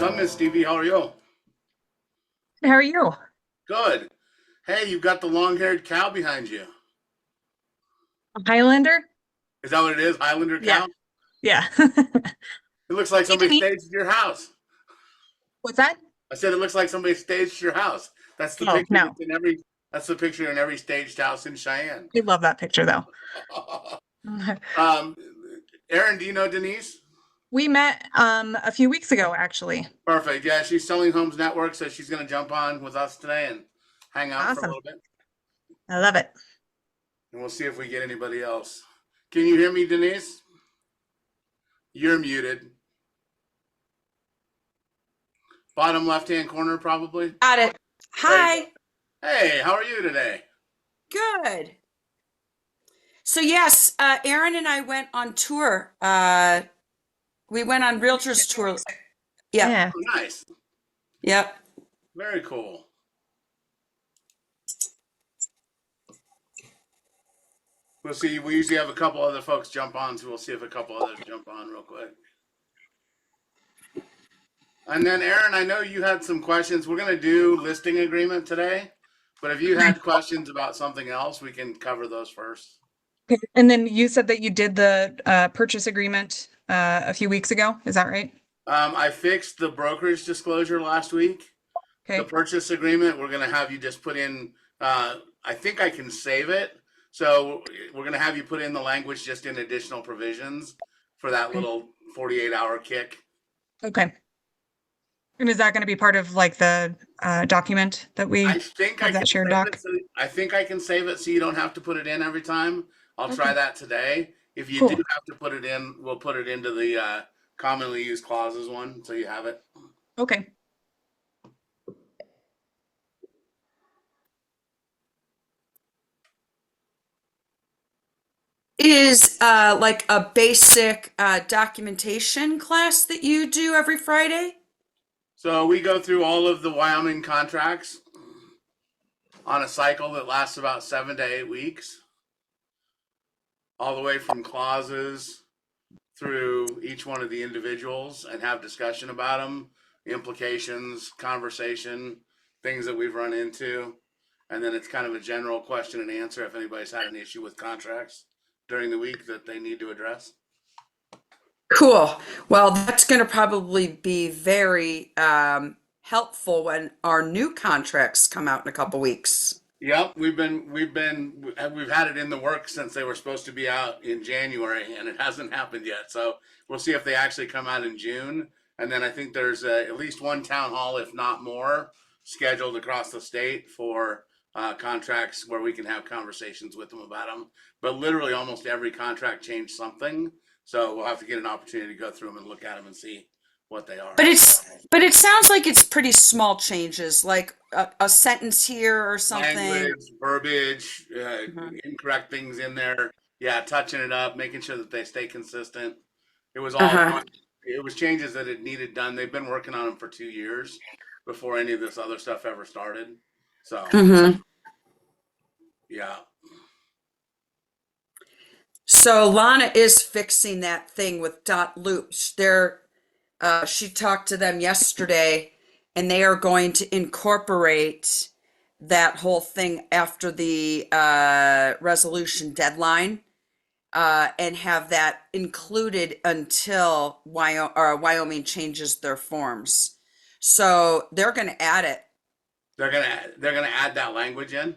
Awesome, Miss Stevie. How are you? How are you? Good. Hey, you've got the long-haired cow behind you. Highlander? Is that what it is? Highlander Yeah, cow? yeah. It looks like Hey, somebody Denise. staged your house. What's that? I said it looks like somebody staged your house. That's the Oh, picture no. that's in every. That's the picture in every staged house in Cheyenne. I love that picture, though. um, Aaron, do you know Denise? We met a few weeks ago, actually. Perfect. Yeah, she's selling Homes Network, so she's going to jump on with us today and hang out for a Awesome. little bit, I love it. and we'll see if we get anybody else. Can you hear me, Denise? You're muted. Bottom left-hand corner, probably. Got it. There you go. Hi. Hey, how are you today? Good. So yes, Aaron and I went on tour. We went on realtors tour. Yep. Yeah. Oh, nice. Yep. Very cool. We'll see. We usually have a couple other folks jump on, so we'll see if a couple others jump on real quick. And then, Aaron, I know you had some questions. We're going to do listing agreement today, but if you had questions about something else, we can cover those first. Okay. And then you said that you did the purchase agreement a few weeks ago. Is that right? I fixed the brokerage disclosure last week. The Okay. purchase agreement, we're going to have you just put in, I think I can save it. So we're going to have you put in the language just in additional provisions for that Okay. little 48-hour kick. Okay. And is that going to be part of like the document that we I think I have, can that shared save it. doc? So I think I can save it so you don't have to put it in every time. I'll try Okay. that today. If you do Cool. have to put it in, we'll put it into the commonly used clauses one, so you have it. Okay. Is like a basic documentation class that you do every Friday? So we go through all of the Wyoming contracts on a cycle that lasts about 7 to 8 weeks, all the way from clauses through each one of the individuals and have discussion about them, implications, conversation, things that we've run into. And then it's kind of a general question and answer if anybody's had an issue with contracts during the week that they need to address. Cool. Well, that's going to probably be very helpful when our new contracts come out in a couple weeks. Yep, we've had it in the works since they were supposed to be out in January, and it hasn't happened yet. So we'll see if they actually come out in June. And then I think there's at least one town hall, if not more, scheduled across the state for contracts where we can have conversations with them about them. But literally, almost every contract changed something, so we'll have to get an opportunity to go through them and look at them and see what they are. But it sounds like it's pretty small changes, like a sentence here or something. Language, verbiage, Mhm. incorrect things in there. Yeah, touching it up, making sure that they stay consistent. It was all, Uh-huh. it was changes that it needed done. They've been working on them for 2 years before any of this other stuff ever started. So, Hmm. yeah. So Lana is fixing that thing with dot loops. She talked to them yesterday, and they are going to incorporate that whole thing after the resolution deadline, and have that included until Wyoming changes their forms. So they're going to add it. They're gonna add that language in.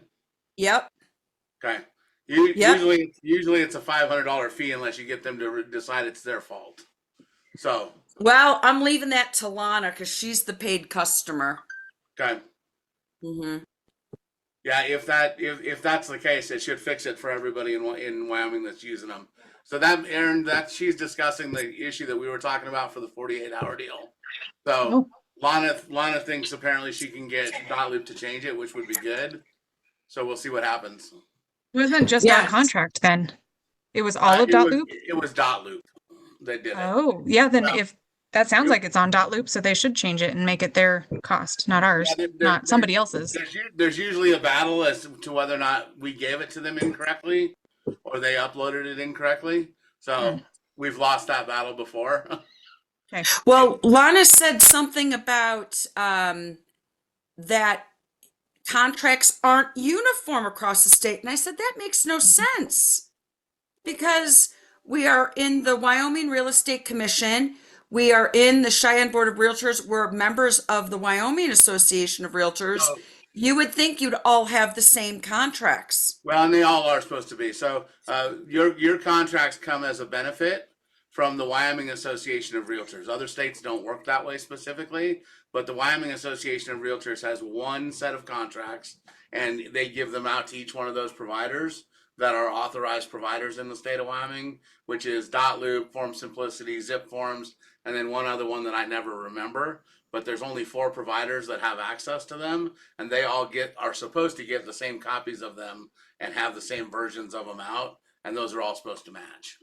Yep. Okay. Yep. Usually it's a $500 fee unless you get them to decide it's their fault. So, Well, I'm leaving that to Lana because she's the paid customer. okay. Hmm. Yeah, if that's the case, it should fix it for everybody in Wyoming that's using them. So that Aaron, that she's discussing the issue that we were talking about for the 48-hour deal. So Oh, Lana thinks apparently she can get Dotloop to change it, which would be good. So we'll see what happens. it wasn't just our Yeah. contract then. It was all of It was Dotloop? it was Dotloop that did it. Oh, yeah, then Well, if that sounds it, like it's on Dotloop, so they should change it and make it their cost, not yeah, ours, not somebody else's. there's usually a battle as to whether or not we gave it to them incorrectly or they uploaded it incorrectly. Hmm. So we've lost that battle before. Okay. Well, Lana said something about that contracts aren't uniform across the state. And I said, that makes no sense because we are in the Wyoming Real Estate Commission. We are in the Cheyenne Board of Realtors. We're members of the Wyoming Association of Realtors. So, You would think you'd all have the same contracts. well, and they all are supposed to be. So your contracts come as a benefit from the Wyoming Association of Realtors. Other states don't work that way specifically, but the Wyoming Association of Realtors has one set of contracts, and they give them out to each one of those providers that are authorized providers in the state of Wyoming, which is Dot Loop, Form Simplicity, Zip Forms, and then one other one that I never remember. But there's only 4 providers that have access to them, and they all are supposed to get the same copies of them and have the same versions of them out, and those are all supposed to match.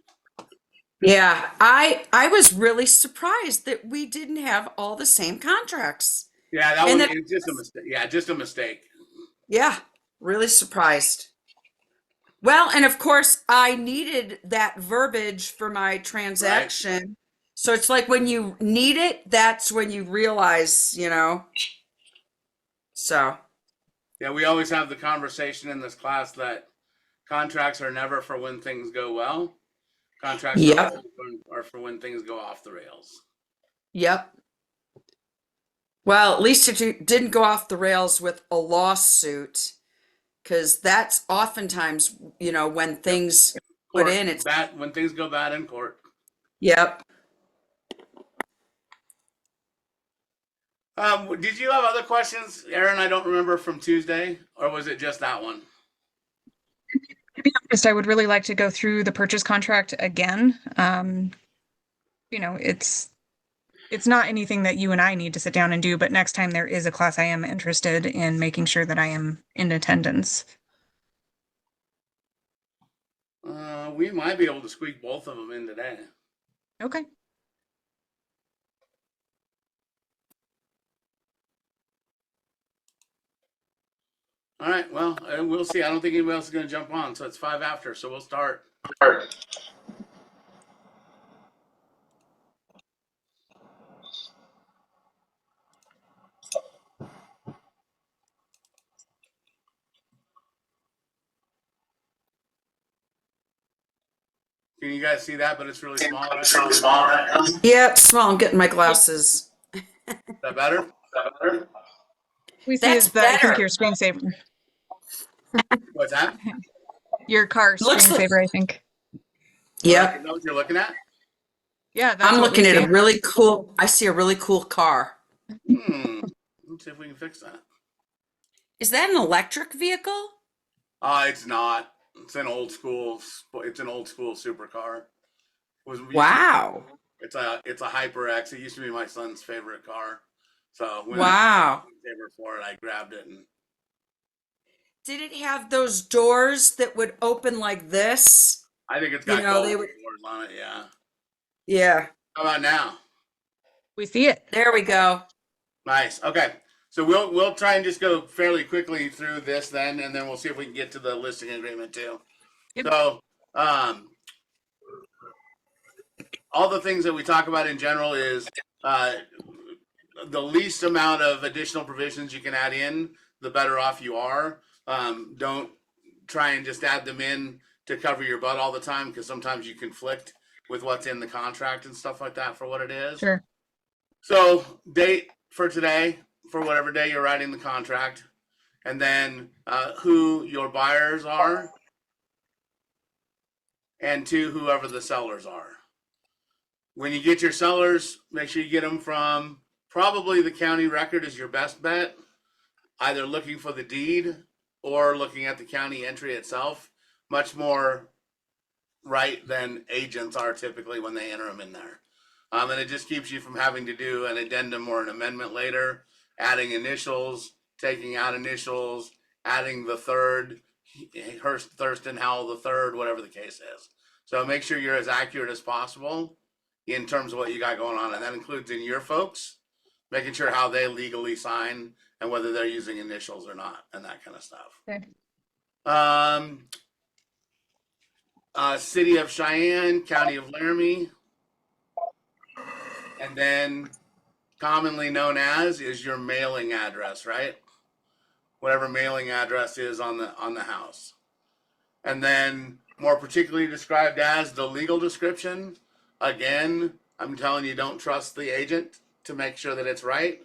Yeah, I was really surprised that we didn't have all the same contracts. Yeah, that And was that, it's just a mistake. Yeah, just a mistake. yeah, really surprised. Well, and of course, I needed that verbiage for my transaction. So it's like when you need it, that's when you realize, So, Yeah, we always have the conversation in this class that contracts are never for when things go well. Contracts are yep, always are for when things go off the rails. yep. Well, at least it didn't go off the rails with a lawsuit, because that's oftentimes, when Yep. things put Court in, it's, bad when things go bad in court. yep. Did you have other questions, Aaron? I don't remember from Tuesday, or was it just that one? To be honest, I would really like to go through the purchase contract again. It's not anything that you and I need to sit down and do, but next time there is a class, I am interested in making sure that I am in attendance. We might be able to squeak both of them in today. Okay. All right. Well, we'll see. I don't think anybody else is going to jump on, so it's 5 after. So we'll start. Can you guys see that? But it's really small. Right? It's really small right now. Yeah, it's small. I'm getting my glasses. Is that better? We see That's is that I think better. your screensaver, What's that? your car Looks like- screensaver, I think. Yep. You know what you're looking at? Yeah, that's I'm what we looking at see. a really cool, I see a really cool car. Let's see if we can fix that. Is that an electric vehicle? It's not. It's an old school. It's an old school supercar. Wow. It's a HyperX. It used to be my son's favorite car. So when Wow. I favor for it, I grabbed it and Did it have those doors that would open like this? I think it's got know, gold they would- doors on it. Yeah. Yeah. How about now? We see it. There we go. Nice. Okay. So we'll try and just go fairly quickly through this then, and then we'll see if we can get to the listing agreement too. Yep. So all the things that we talk about in general is the least amount of additional provisions you can add in, the better off you are. Don't try and just add them in to cover your butt all the time, because sometimes you conflict with what's in the contract and stuff like that for what it is. Sure. So date for today, for whatever day you're writing the contract, and then who your buyers are, and 2, whoever the sellers are. When you get your sellers, make sure you get them from probably the county record is your best bet, either looking for the deed or looking at the county entry itself. Much more right than agents are typically when they enter them in there. And it just keeps you from having to do an addendum or an amendment later, adding initials, taking out initials, adding the third, Hurst, Thurston, Howell the third, whatever the case is. So make sure you're as accurate as possible in terms of what you got going on. And that includes in your folks, making sure how they legally sign and whether they're using initials or not, and that kind of stuff. Okay. City of Cheyenne, County of Laramie. and then commonly known as is your mailing address, right? Whatever mailing address is on the house. And then more particularly described as the legal description. Again, I'm telling you, don't trust the agent to make sure that it's right.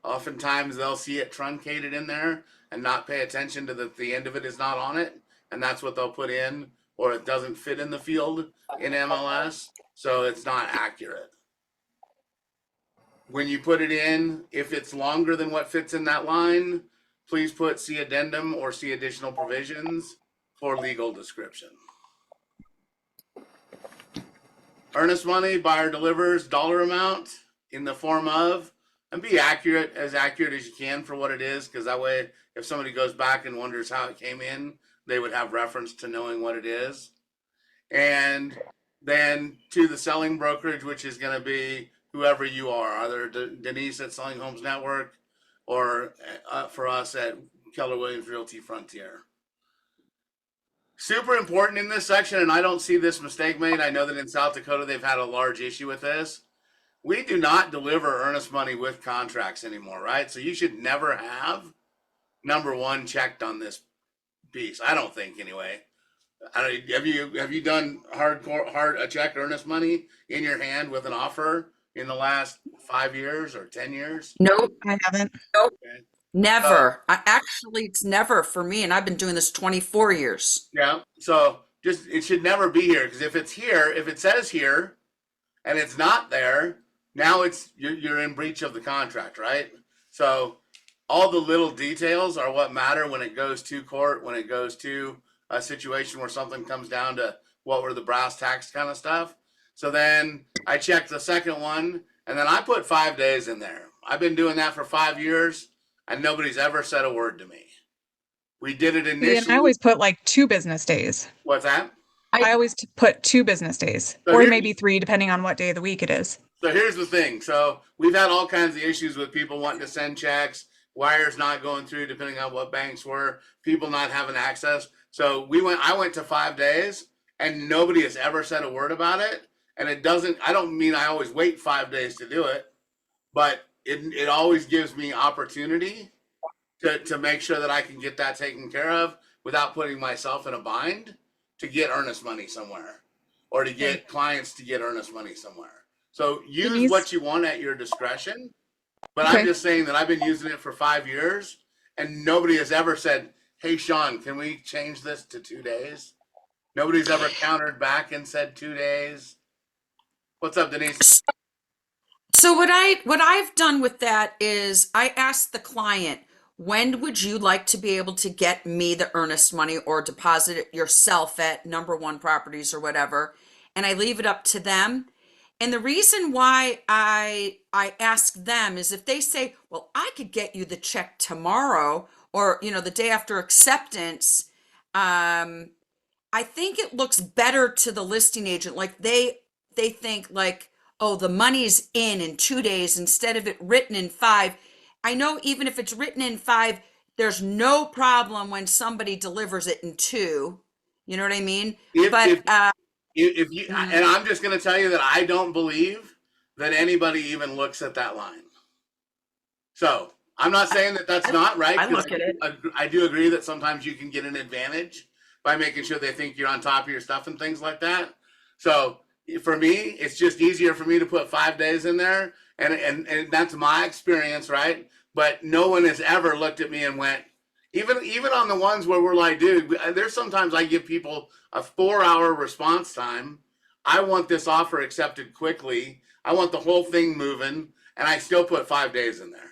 Oftentimes they'll see it truncated in there and not pay attention to the end of it is not on it, and that's what they'll put in, or it doesn't fit in the field in MLS, so it's not accurate. When you put it in, if it's longer than what fits in that line, please put see addendum or see additional provisions for legal description. Earnest money, buyer delivers, dollar amount in the form of, and be accurate as you can for what it is, because that way, if somebody goes back and wonders how it came in, they would have reference to knowing what it is. And then to the selling brokerage, which is going to be whoever you are, either Denise at Selling Homes Network or for us at Keller Williams Realty Frontier. Super important in this section, and I don't see this mistake made. I know that in South Dakota they've had a large issue with this. We do not deliver earnest money with contracts anymore, right? So you should never have number one checked on this piece. I don't think anyway. Have you done hard check earnest money in your hand with an offer in the last 5 years or 10 years? Nope. I haven't. Nope. Okay. Never. Actually, it's never for me, and I've been doing this 24 years. Yeah. So just it should never be here, because if it's here, if it says here, and it's not there, now you're in breach of the contract, right? So all the little details are what matter when it goes to court, when it goes to a situation where something comes down to what were the brass tacks kind of stuff. So then I checked the second one, and then I put 5 days in there. I've been doing that for 5 years, and nobody's ever said a word to me. We did it initially. And I always put like 2 business days. What's that? I always put 2 business days, So or maybe 3, depending on what day of the week it is. So here's the thing. So we've had all kinds of issues with people wanting to send checks, wires not going through, depending on what banks were, people not having access. So I went to 5 days, and nobody has ever said a word about it. And I don't mean I always wait 5 days to do it, but it always gives me opportunity to make sure that I can get that taken care of without putting myself in a bind to get earnest money somewhere, or to get clients to get earnest money somewhere. So use what you want at your discretion, but I'm just saying that I've been using it for 5 years, and nobody has ever said, hey, Sean, can we change this to 2 days? Nobody's ever countered back and said 2 days. What's up, Denise? So what I've done with that is I asked the client, when would you like to be able to get me the earnest money or deposit it yourself at number one properties or whatever? And I leave it up to them. And the reason why I ask them is if they say, well, I could get you the check tomorrow, or, the day after acceptance, I think it looks better to the listing agent. Like they think like, oh, the money's in 2 days instead of it written in 5. I know even if it's written in 5, there's no problem when somebody delivers it in 2. You know what I mean? If you, and I'm just going to tell you that I don't believe that anybody even looks at that line. So I'm not saying that that's not right. I look at it. I do agree that sometimes you can get an advantage by making sure they think you're on top of your stuff and things like that. So for me, it's just easier for me to put 5 days in there, and that's my experience, right? But no one has ever looked at me and went, even on the ones where we're like, dude, there's sometimes I give people a 4-hour response time. I want this offer accepted quickly. I want the whole thing moving, and I still put 5 days in there,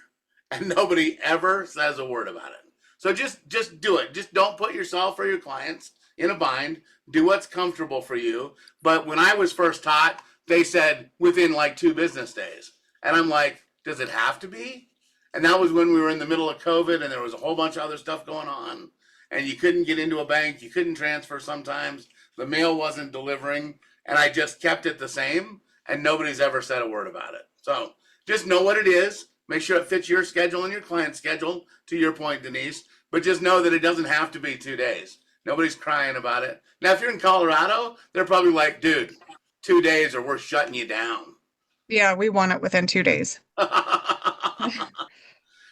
and nobody ever says a word about it. So just do it. Just don't put yourself or your clients in a bind. Do what's comfortable for you. But when I was first taught, they said within like 2 business days, and I'm like, does it have to be? And that was when we were in the middle of COVID, and there was a whole bunch of other stuff going on, and you couldn't get into a bank, you couldn't transfer sometimes, the mail wasn't delivering, and I just kept it the same, and nobody's ever said a word about it. So just know what it is, make sure it fits your schedule and your client's schedule, to your point, Denise, but just know that it doesn't have to be 2 days. Nobody's crying about it. Now, if you're in Colorado, they're probably like, dude, 2 days or we're shutting you down. Yeah, we won it within 2 days.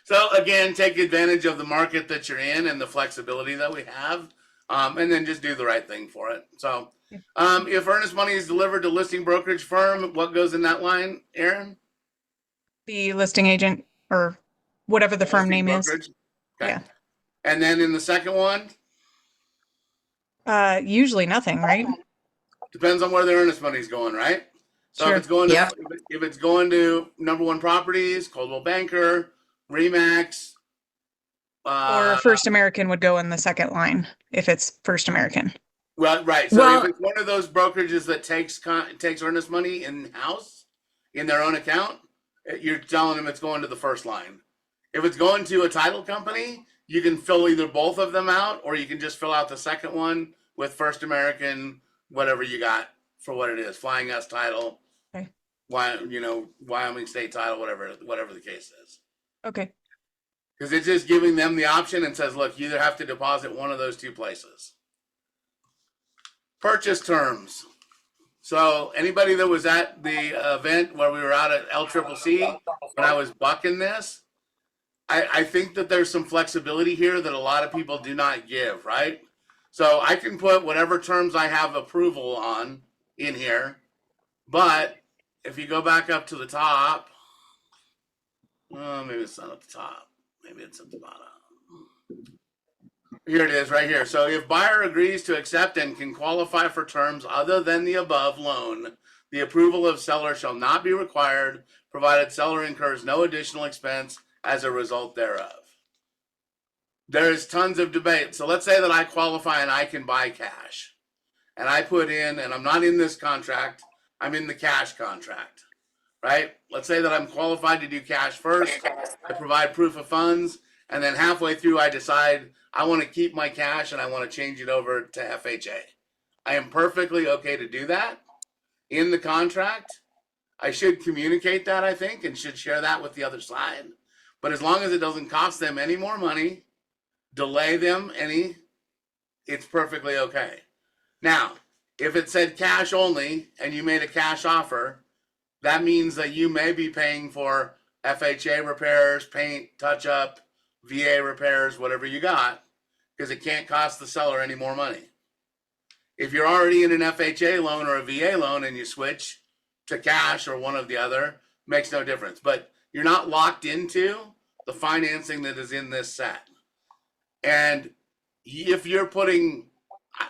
So again, take advantage of the market that you're in and the flexibility that we have, and then just do the right thing for it. So, if earnest money is delivered to listing brokerage firm, what goes in that line, Aaron? The listing agent or whatever the firm Listing name is. brokerage. Okay. Yeah. And then in the second one, Usually nothing, right? depends on where the earnest money is going, right? So Sure. if it's going to Yep. if it's going to number one properties, Coldwell Banker, Remax, Or First American would go in the second line if it's First American. well, right. So Well, if it's one of those brokerages that takes earnest money in house in their own account, you're telling them it's going to the first line. If it's going to a title company, you can fill either both of them out, or you can just fill out the second one with First American, whatever you got for what it is, Flying S title, Okay. Wyoming State title, whatever the case is. Okay. Because it's just giving them the option and says, look, you either have to deposit one of those two places. Purchase terms. So anybody that was at the event where we were out at LCCC when I was bucking this, I think that there's some flexibility here that a lot of people do not give, right? So I can put whatever terms I have approval on in here, but if you go back up to the top, maybe it's not at the top. Maybe it's at the bottom. Here it is right here. So if buyer agrees to accept and can qualify for terms other than the above loan, the approval of seller shall not be required, provided seller incurs no additional expense as a result thereof. There is tons of debate. So let's say that I qualify and I can buy cash. And I put in, and I'm not in this contract, I'm in the cash contract, right? Let's say that I'm qualified to do cash first. I provide proof of funds, and then halfway through I decide I want to keep my cash and I want to change it over to FHA. I am perfectly okay to do that in the contract. I should communicate that, I think, and should share that with the other side. But as long as it doesn't cost them any more money, delay them any, it's perfectly okay. Now, if it said cash only and you made a cash offer, that means that you may be paying for FHA repairs, paint, touch up, VA repairs, whatever you got, because it can't cost the seller any more money. If you're already in an FHA loan or a VA loan and you switch to cash or one of the other, makes no difference. But you're not locked into the financing that is in this set. And if you're putting,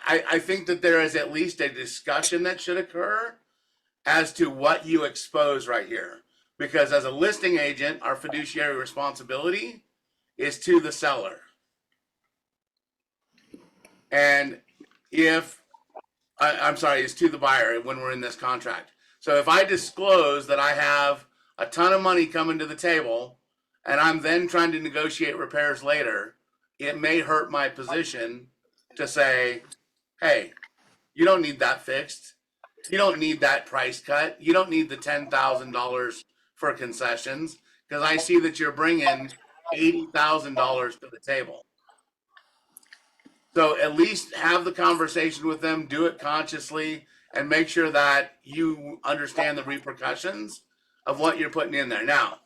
I think that there is at least a discussion that should occur as to what you expose right here. Because as a listing agent, our fiduciary responsibility is to the seller. And is to the buyer when we're in this contract. So if I disclose that I have a ton of money coming to the table and I'm then trying to negotiate repairs later, it may hurt my position to say, hey, you don't need that fixed. You don't need that price cut. You don't need the $10,000 for concessions because I see that you're bringing $80,000 to the table. So at least have the conversation with them, do it consciously, and make sure that you understand the repercussions of what you're putting in there. Now,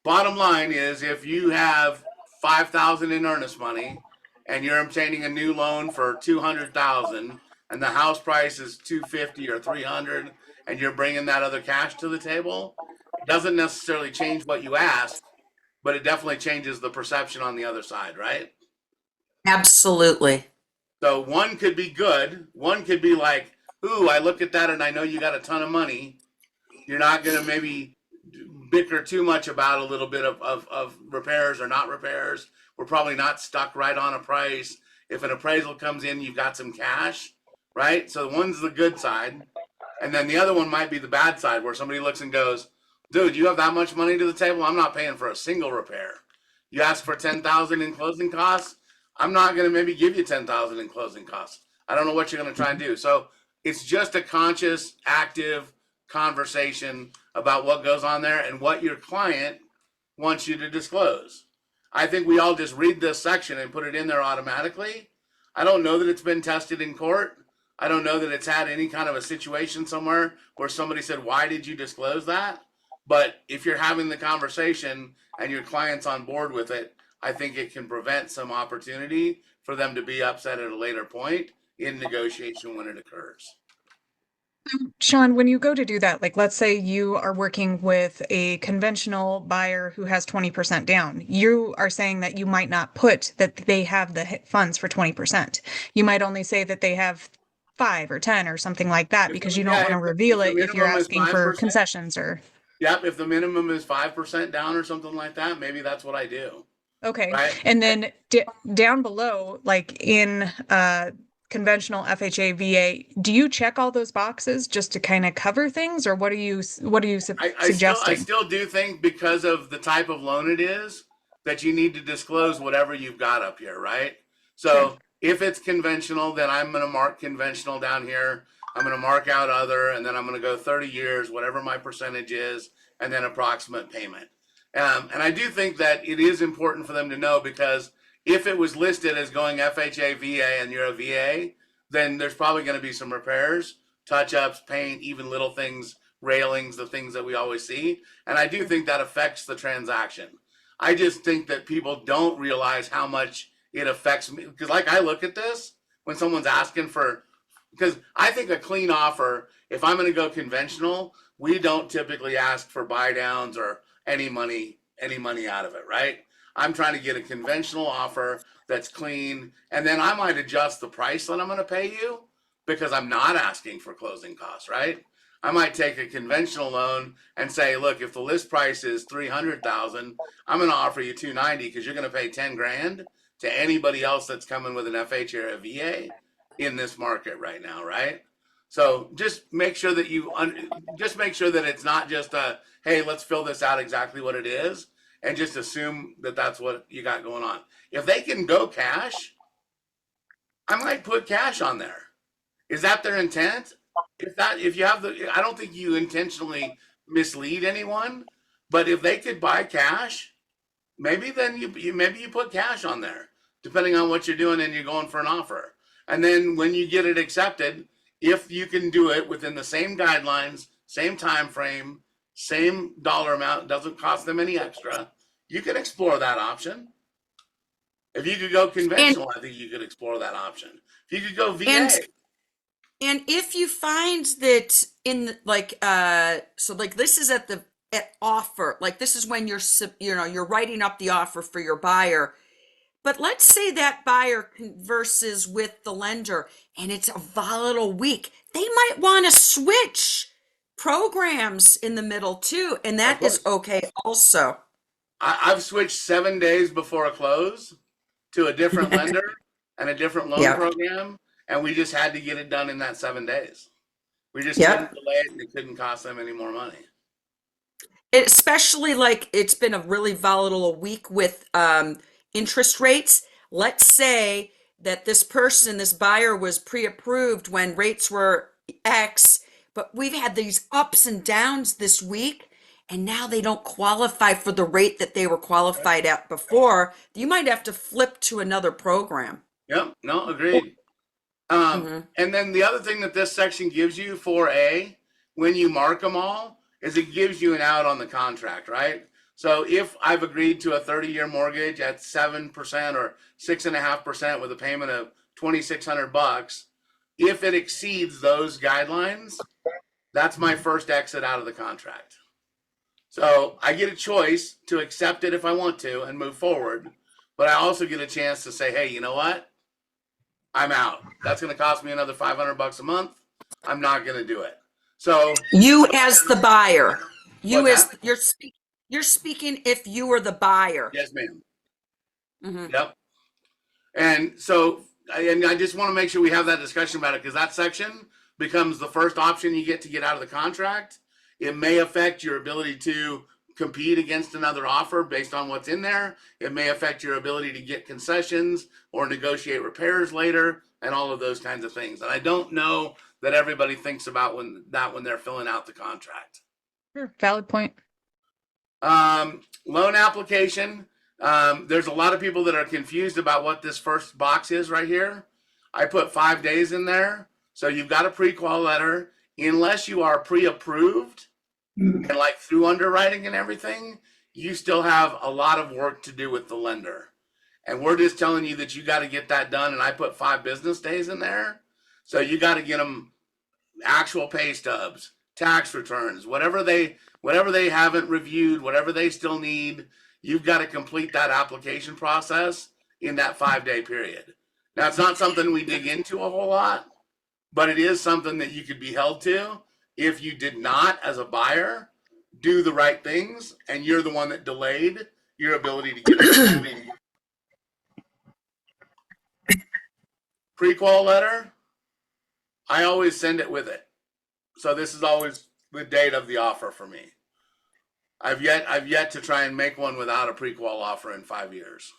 bottom line is if you have $5,000 in earnest money and you're obtaining a new loan for $200,000 and the house price is $250 or $300 and you're bringing that other cash to the table, it doesn't necessarily change what you asked, but it definitely changes the perception on the other side, right? absolutely. So one could be good. One could be like, ooh, I look at that and I know you got a ton of money. You're not going to maybe bicker too much about a little bit of repairs or not repairs. We're probably not stuck right on a price. If an appraisal comes in, you've got some cash, right? So one's the good side. And then the other one might be the bad side where somebody looks and goes, dude, you have that much money to the table? I'm not paying for a single repair. You ask for $10,000 in closing costs? I'm not going to maybe give you $10,000 in closing costs. I don't know what you're going to try and do. So it's just a conscious, active conversation about what goes on there and what your client wants you to disclose. I think we all just read this section and put it in there automatically. I don't know that it's been tested in court. I don't know that it's had any kind of a situation somewhere where somebody said, why did you disclose that? But if you're having the conversation and your client's on board with it, I think it can prevent some opportunity for them to be upset at a later point in negotiation when it occurs. Sean, when you go to do that, like let's say you are working with a conventional buyer who has 20% down. You are saying that you might not put that they have the funds for 20%. You might only say that they have 5 or 10 or something like that because you don't want to reveal if the it if you're minimum is asking for 5%, concessions or. yep, if the minimum is 5% down or something like that, maybe that's what I do. Okay. Right. And then down below, like in conventional FHA VA, do you check all those boxes just to kind of cover things, or what are you I suggesting? still do think because of the type of loan it is that you need to disclose whatever you've got up here, right? So Sure. if it's conventional, then I'm going to mark conventional down here. I'm going to mark out other, and then I'm going to go 30 years, whatever my percentage is, and then approximate payment. And I do think that it is important for them to know, because if it was listed as going FHA VA and you're a VA, then there's probably going to be some repairs, touch ups, paint, even little things, railings, the things that we always see. And I do think that affects the transaction. I just think that people don't realize how much it affects me, because like I look at this when someone's asking for, because I think a clean offer, if I'm going to go conventional, we don't typically ask for buy downs or any money out of it, right? I'm trying to get a conventional offer that's clean, and then I might adjust the price that I'm going to pay you because I'm not asking for closing costs, right? I might take a conventional loan and say, look, if the list price is 300,000, I'm going to offer you 290 because you're going to pay 10 grand to anybody else that's coming with an FH or a VA in this market right now, right? So just make sure that it's not just a, hey, let's fill this out exactly what it is, and just assume that that's what you got going on. If they can go cash, I might put cash on there. Is that their intent? If you have I don't think you intentionally mislead anyone, but if they could buy cash, maybe then maybe you put cash on there, depending on what you're doing and you're going for an offer. And then when you get it accepted, if you can do it within the same guidelines, same time frame, same dollar amount, doesn't cost them any extra, you can explore that option. If you could go conventional, I think you could explore that option. If you could go VA. And if you find that so like this is at offer, like this is when you're writing up the offer for your buyer. But let's say that buyer converses with the lender and it's a volatile week. They might want to switch programs in the middle too, and that is okay also. I've switched 7 days before a close to a different lender and a different loan program, and we just had to get it done in that 7 days. We just couldn't delay it, and it couldn't cost them any more money. Especially like it's been a really volatile week with interest rates. Let's say that this buyer was pre-approved when rates were X, but we've had these ups and downs this week, and now they don't qualify for the rate that they were qualified at before. You might have to flip to another program. Yep, no, agreed. And then the other thing that this section gives you, 4A, when you mark them all, is it gives you an out on the contract, right? So if I've agreed to a 30-year mortgage at 7% or 6.5% with a payment of $2,600, if it exceeds those guidelines, that's my first exit out of the contract. So I get a choice to accept it if I want to and move forward, but I also get a chance to say, hey, you know what? I'm out. That's going to cost me another $500 a month. I'm not going to do it. So you as the buyer, you're speaking if you were the buyer. Yes, ma'am. Yep. And so, and I just want to make sure we have that discussion about it, because that section becomes the first option you get to get out of the contract. It may affect your ability to compete against another offer based on what's in there. It may affect your ability to get concessions or negotiate repairs later and all of those kinds of things. And I don't know that everybody thinks about when they're filling out the contract. Sure. Valid point. Loan application. There's a lot of people that are confused about what this first box is right here. I put 5 days in there. So you've got a pre-qual letter. Unless you are pre-approved, and like through underwriting and everything, you still have a lot of work to do with the lender. And we're just telling you that you got to get that done. And I put 5 business days in there. So you got to get them actual pay stubs, tax returns, whatever they haven't reviewed, whatever they still need, you've got to complete that application process in that 5-day period. Now it's not something we dig into a whole lot, but it is something that you could be held to if you did not, as a buyer, do the right things, and you're the one that delayed your ability to get it. Pre-qual letter, I always send it with it. So this is always the date of the offer for me. I've yet to try and make one without a pre-qual offer in 5 years.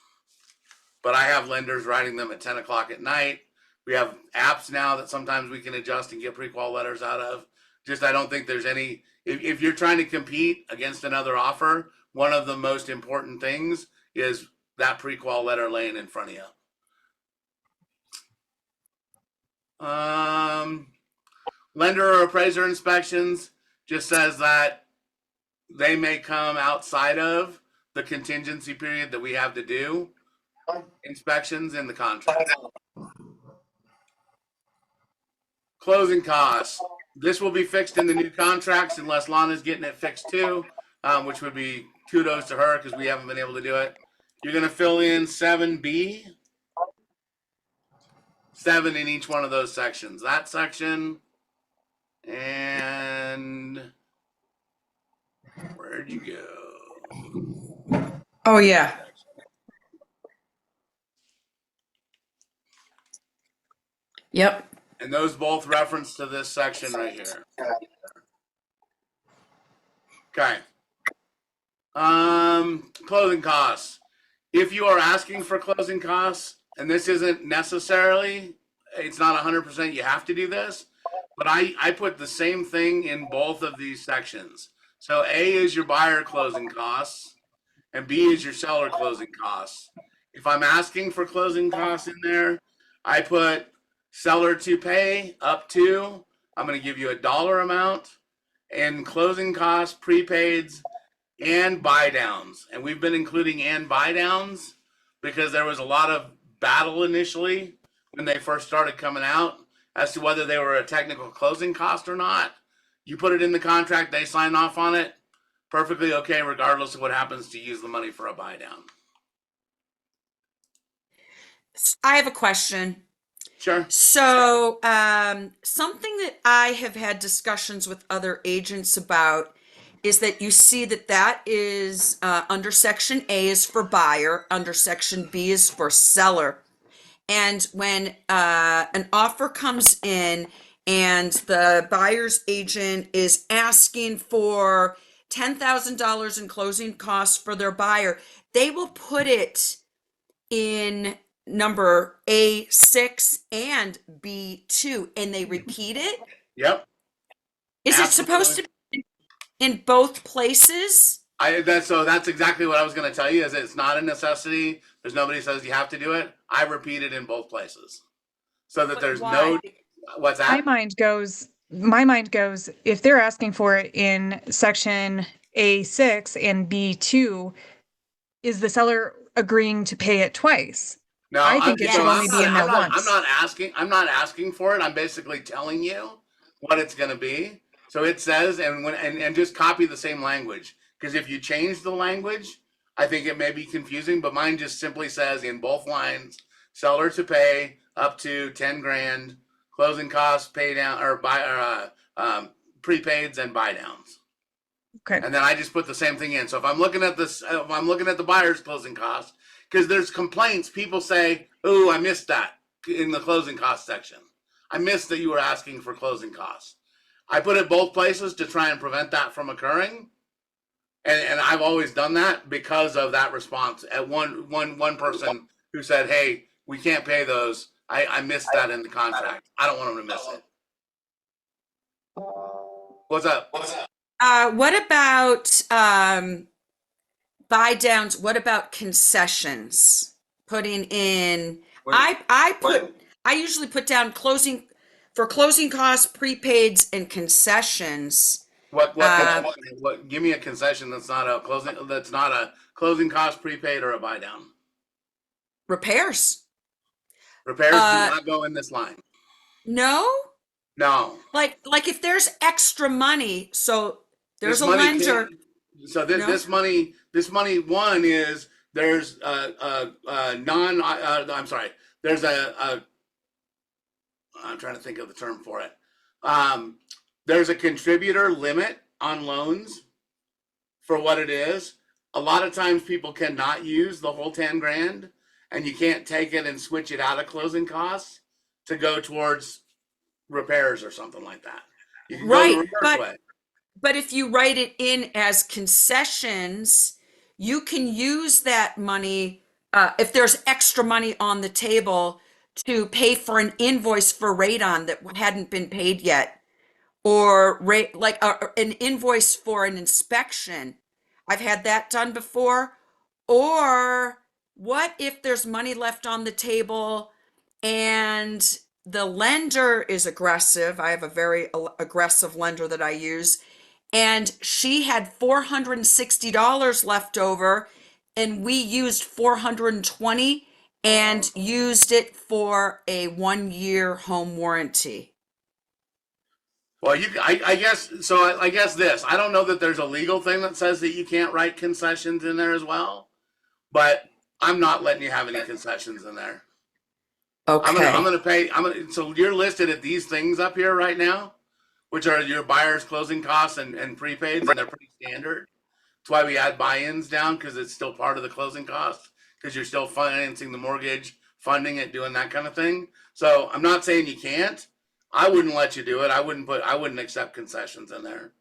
But I have lenders writing them at 10 o'clock at night. We have apps now that sometimes we can adjust and get pre-qual letters out of. Just I don't think there's any, if you're trying to compete against another offer, one of the most important things is that pre-qual letter laying in front of you. Lender or appraiser inspections just says that they may come outside of the contingency period that we have to do inspections in the contract. Closing costs. This will be fixed in the new contracts unless Lana's getting it fixed too, which would be kudos to her because we haven't been able to do it. You're going to fill in 7B, 7 in each one of those sections. That section, and where'd you go? Oh, yeah. Yep. And those both reference to this section right here. Okay. Closing costs. If you are asking for closing costs, and this isn't necessarily, it's not 100% you have to do this, but I put the same thing in both of these sections. So A is your buyer closing costs, and B is your seller closing costs. If I'm asking for closing costs in there, I put seller to pay up to, I'm going to give you a dollar amount, and closing costs, prepaids, and buy downs. And we've been including and buy downs because there was a lot of battle initially when they first started coming out as to whether they were a technical closing cost or not. You put it in the contract, they sign off on it, perfectly okay, regardless of what happens to use the money for a buy down. I have a question. Sure. So, something that I have had discussions with other agents about is that you see that is under section A is for buyer, under section B is for seller. And when an offer comes in and the buyer's agent is asking for $10,000 in closing costs for their buyer, they will put it in number A6 and B2 and they repeat it. Yep. Is it supposed to be in both places? That's exactly what I was going to tell you. Is it's not a necessity. There's nobody says you have to do it. I repeat it in both places, so that there's no. What's that? My mind goes. If they're asking for it in section A6 and B2, is the seller agreeing to pay it twice? No, I think it should only be in there once. I'm not asking for it. I'm basically telling you what it's going to be. So it says, and just copy the same language. Because if you change the language, I think it may be confusing. But mine just simply says in both lines, seller to pay up to 10 grand, closing costs, pay down or prepaids and buy downs. Okay. And then I just put the same thing in. So if I'm looking at this, if I'm looking at the buyer's closing costs, because there's complaints, people say, "Oh, I missed that in the closing cost section. I missed that you were asking for closing costs." I put it both places to try and prevent that from occurring. And I've always done that because of that response. At one person who said, "Hey, we can't pay those. I missed that in the contract. I don't want them to miss it." What's up? What about buy downs? What about concessions? Putting in, I usually put down closing costs, prepaids, and concessions. What Uh, concession? What? Give me a concession that's not a closing. That's not a closing cost prepaid or a buy down. repairs. Repairs do Uh, not go in this line. no, No. like if there's extra money, so there's This a money lender. can't. So No, this money. One is there's a non. I'm sorry. There's a. I'm trying to think of the term for it. Um, there's a contributor limit on loans for what it is. A lot of times people cannot use the whole 10 grand, and you can't take it and switch it out of closing costs to go towards repairs or something like that. You can go the right, reverse way. but if you write it in as concessions, you can use that money, if there's extra money on the table to pay for an invoice for radon that hadn't been paid yet, or like an invoice for an inspection. I've had that done before. Or what if there's money left on the table and the lender is aggressive? I have a very aggressive lender that I use, and she had $460 left over, and we used 420 and used it for a 1 year home warranty. Well, I guess so. I guess this. I don't know that there's a legal thing that says that you can't write concessions in there as well, but I'm not letting you have any concessions in there. Okay. I'm gonna pay. So you're listed at these things up here right now, which are your buyer's closing costs and prepaids, and they're pretty standard. That's why we add buy-ins down, because it's still part of the closing cost, because you're still financing the mortgage, funding it, doing that kind of thing. So I'm not saying you can't. I wouldn't let you do it. I wouldn't accept concessions in there.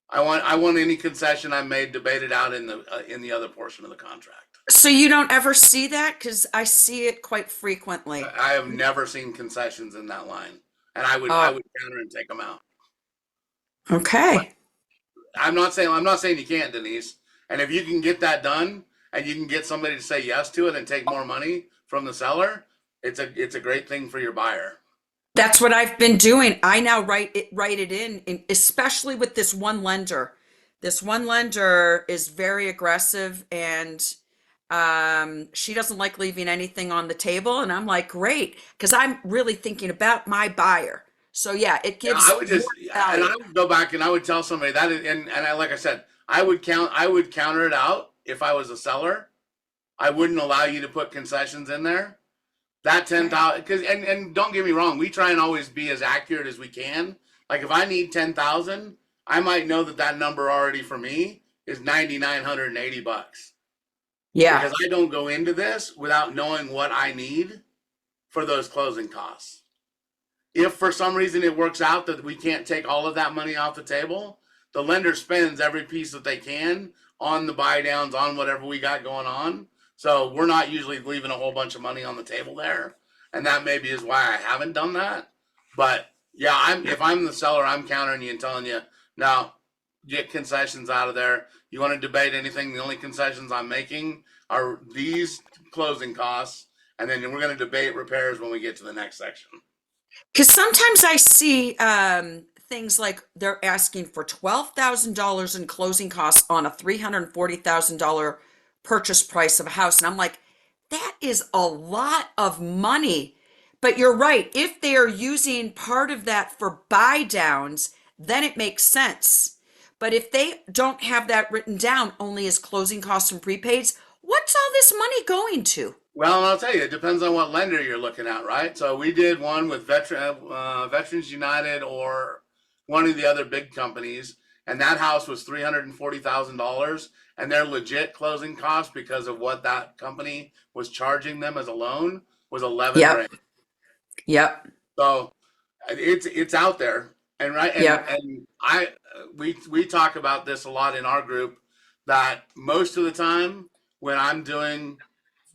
I want any concession I made debated out in the other portion of the contract. So you don't ever see that? Because I see it quite frequently. I have never seen concessions in that line, and I Oh, would counter and take them out. But okay. I'm not saying you can't, Denise. And if you can get that done, and you can get somebody to say yes to it and take more money from the seller, it's a great thing for your buyer. That's what I've been doing. I now write it in, especially with this one lender. This one lender is very aggressive, and she doesn't like leaving anything on the table. And I'm like, great, because I'm really thinking about my buyer. So yeah, it Yeah, gives I would more just, and value. I would go back and I would tell somebody that, like I said, I would counter it out if I was a seller. I wouldn't allow you to put concessions in there. That 10,000, because and don't get me wrong, we try and always be as accurate as we can. Like if I need 10,000, I might know that number already for me is $9,980 Yeah. because I don't go into this without knowing what I need for those closing costs. If for some reason it works out that we can't take all of that money off the table, the lender spends every piece that they can on the buy downs, on whatever we got going on. So we're not usually leaving a whole bunch of money on the table there. And that maybe is why I haven't done that. But yeah, if I'm the seller, I'm countering you and telling you, now get concessions out of there. You want to debate anything? The only concessions I'm making are these closing costs. And then we're going to debate repairs when we get to the next section. Because sometimes I see things like they're asking for $12,000 in closing costs on a $340,000 purchase price of a house. And I'm like, that is a lot of money. But you're right. If they are using part of that for buy downs, then it makes sense. But if they don't have that written down only as closing costs and prepaids, what's all this money going to? Well, and I'll tell you, it depends on what lender you're looking at, right? So we did one with Veterans United or one of the other big companies, and that house was $340,000, and their legit closing cost because of what that company was charging them as a loan was 11 Yep. grand. Yep. So it's out there, and Yep. and we talk about this a lot in our group that most of the time when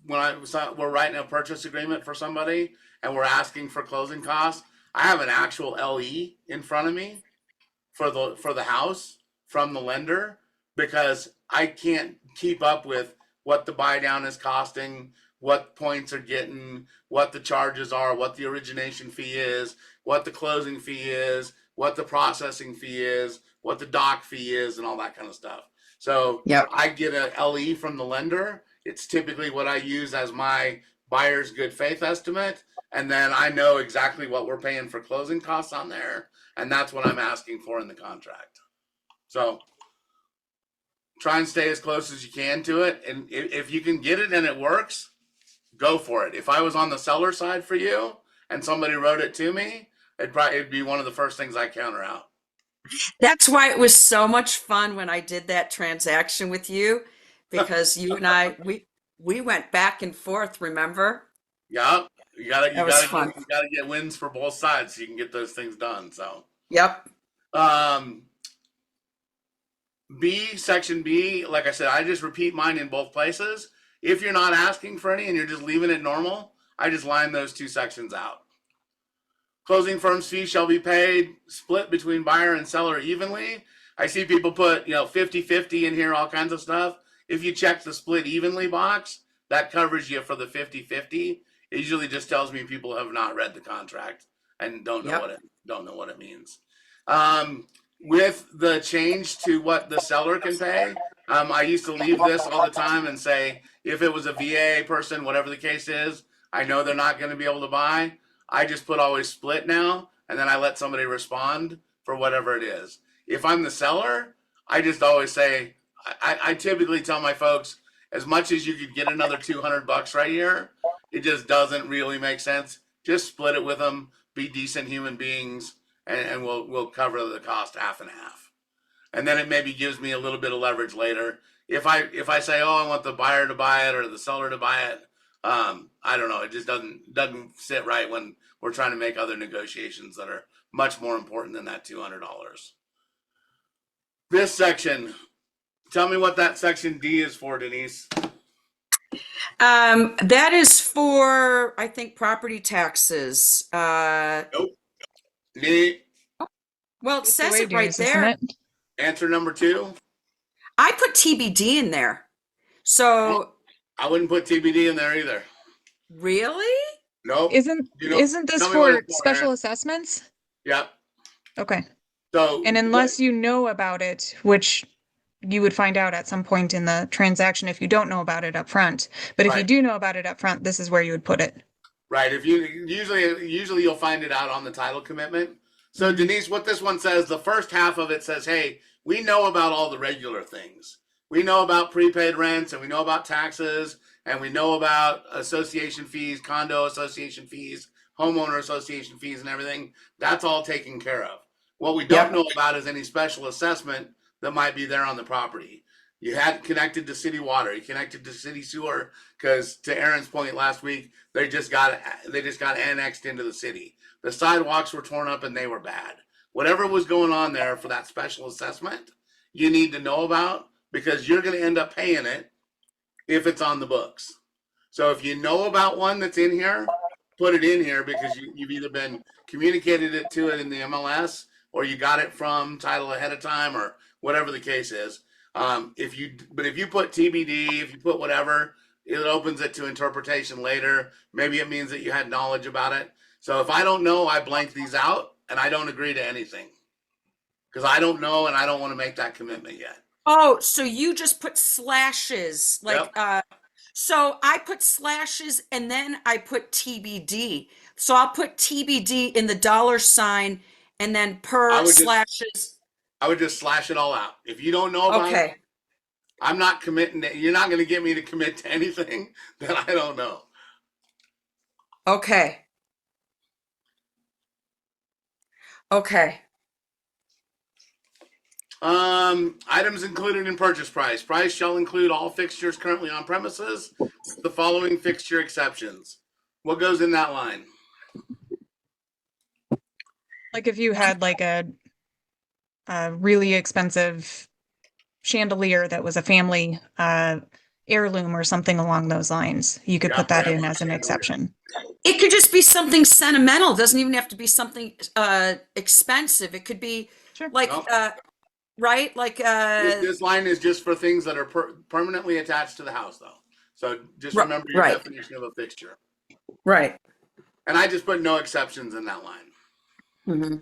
we're writing a purchase agreement for somebody and we're asking for closing costs, I have an actual LE in front of me for the house from the lender because I can't keep up with what the buy down is costing, what points are getting, what the charges are, what the origination fee is, what the closing fee is, what the processing fee is, what the dock fee is, and all that kind of stuff. So Yep. I get a LE from the lender. It's typically what I use as my buyer's good faith estimate. And then I know exactly what we're paying for closing costs on there. And that's what I'm asking for in the contract. So try and stay as close as you can to it. And if you can get it and it works, go for it. If I was on the seller side for you and somebody wrote it to me, it'd be one of the first things I counter out. That's why it was so much fun when I did that transaction with you, because you and I, we went back and forth, remember? Yeah, you That was fun. gotta get wins for both sides so you can get those things done. So, Yep. um, section B, like I said, I just repeat mine in both places. If you're not asking for any and you're just leaving it normal, I just line those two sections out. Closing firm's fee shall be paid, split between buyer and seller evenly. I see people put, 50-50 in here, all kinds of stuff. If you check the split evenly box, that covers you for the 50-50. It usually just tells me people have not read the contract and don't know what it means. With the change to what the seller can pay, I used to leave this all the time and say, if it was a VA person, whatever the case is, I know they're not going to be able to buy. I just put always split now, and then I let somebody respond for whatever it is. If I'm the seller, I just always say, I typically tell my folks, as much as you could get another $200 right here, it just doesn't really make sense. Just split it with them, be decent human beings, and we'll cover the cost half and half. And then it maybe gives me a little bit of leverage later. If I say, oh, I want the buyer to buy it or the seller to buy it, I don't know. It just doesn't sit right when we're trying to make other negotiations that are much more important than that $200. This section, tell me what that section D is for, Denise. That is for, I think, property taxes. Nope. D, Well, it It's the says it right wages, isn't there. it? answer number 2. I put TBD in there. So, I wouldn't put TBD in there either. really? Nope. Isn't this Tell me what for it's for, special Aaron. assessments? Yep. Okay. So And unless you know about it, which you would find out at some point in the transaction if you don't know about it up front. But if you Right. do know about it up front, this is where you would put it. Right. If you usually you'll find it out on the title commitment. So Denise, what this one says, the first half of it says, hey, we know about all the regular things. We know about prepaid rents and we know about taxes and we know about association fees, condo association fees, homeowner association fees and everything. That's all taken care of. What we don't Yep. know about is any special assessment that might be there on the property. You had connected to city water, you connected to city sewer, because to Aaron's point last week, they just got annexed into the city. The sidewalks were torn up and they were bad. Whatever was going on there for that special assessment, you need to know about because you're going to end up paying it if it's on the books. So if you know about one that's in here, put it in here because you've either been communicated it to it in the MLS or you got it from title ahead of time or whatever the case is. If you put TBD, if you put whatever, it opens it to interpretation later. Maybe it means that you had knowledge about it. So if I don't know, I blank these out and I don't agree to anything because I don't know and I don't want to make that commitment yet. Oh, so you just put slashes, like, Yep. so I put slashes and then I put TBD. So I'll put TBD in the $sign and then per slashes. I would just slash it all out. If you don't know about it, Okay. I'm not committing. You're not going to get me to commit to anything that I don't know. Okay. Okay. Items included in purchase price. Price shall include all fixtures currently on premises. The following fixture exceptions. What goes in that line? Like if you had like a really expensive chandelier that was a family heirloom or something along those lines, you could put that in as an exception. It could just be something sentimental. It doesn't even have to be something expensive. It could be like right? Like this line is just for things that are permanently attached to the house, though. So just remember your definition of a fixture. Right. And I just put no exceptions in that line. Mm-hmm.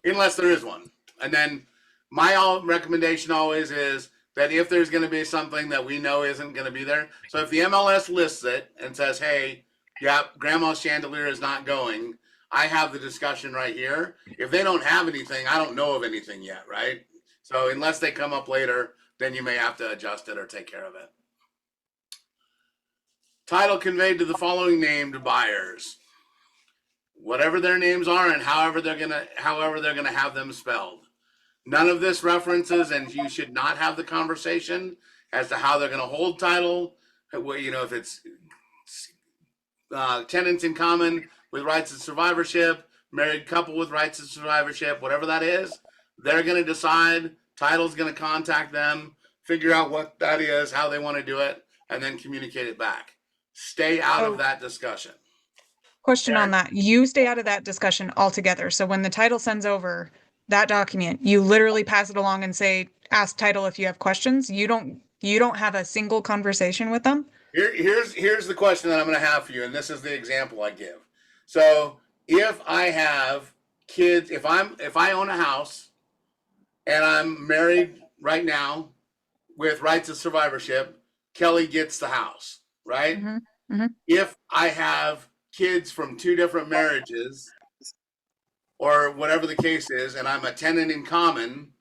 unless there is one. And then recommendation always is that if there's going to be something that we know isn't going to be there, so if the MLS lists it and says, hey, yeah, grandma's chandelier is not going, I have the discussion right here. If they don't have anything, I don't know of anything yet, right? So unless they come up later, then you may have to adjust it or take care of it. Title conveyed to the following named buyers. Whatever their names are and however they're gonna have them spelled. None of this references, and you should not have the conversation as to how they're gonna hold title. You know, if it's tenants in common with rights of survivorship, married couple with rights of survivorship, whatever that is, they're gonna decide. Title's gonna contact them, figure out what that is, how they want to do it, and then communicate it back. Stay out of that discussion. Question on that. You stay out of that discussion altogether. So when the title sends over that document, you literally pass it along and say, ask title if you have questions. You don't have a single conversation with them? Here's the question that I'm going to have for you, and this is the example I give. So if I have kids, if I own a house and I'm married right now with rights of survivorship, Kelly gets the house, right? Mm-hmm. Mm-hmm. If I have kids from two different marriages or whatever the case is, and I'm a tenant in common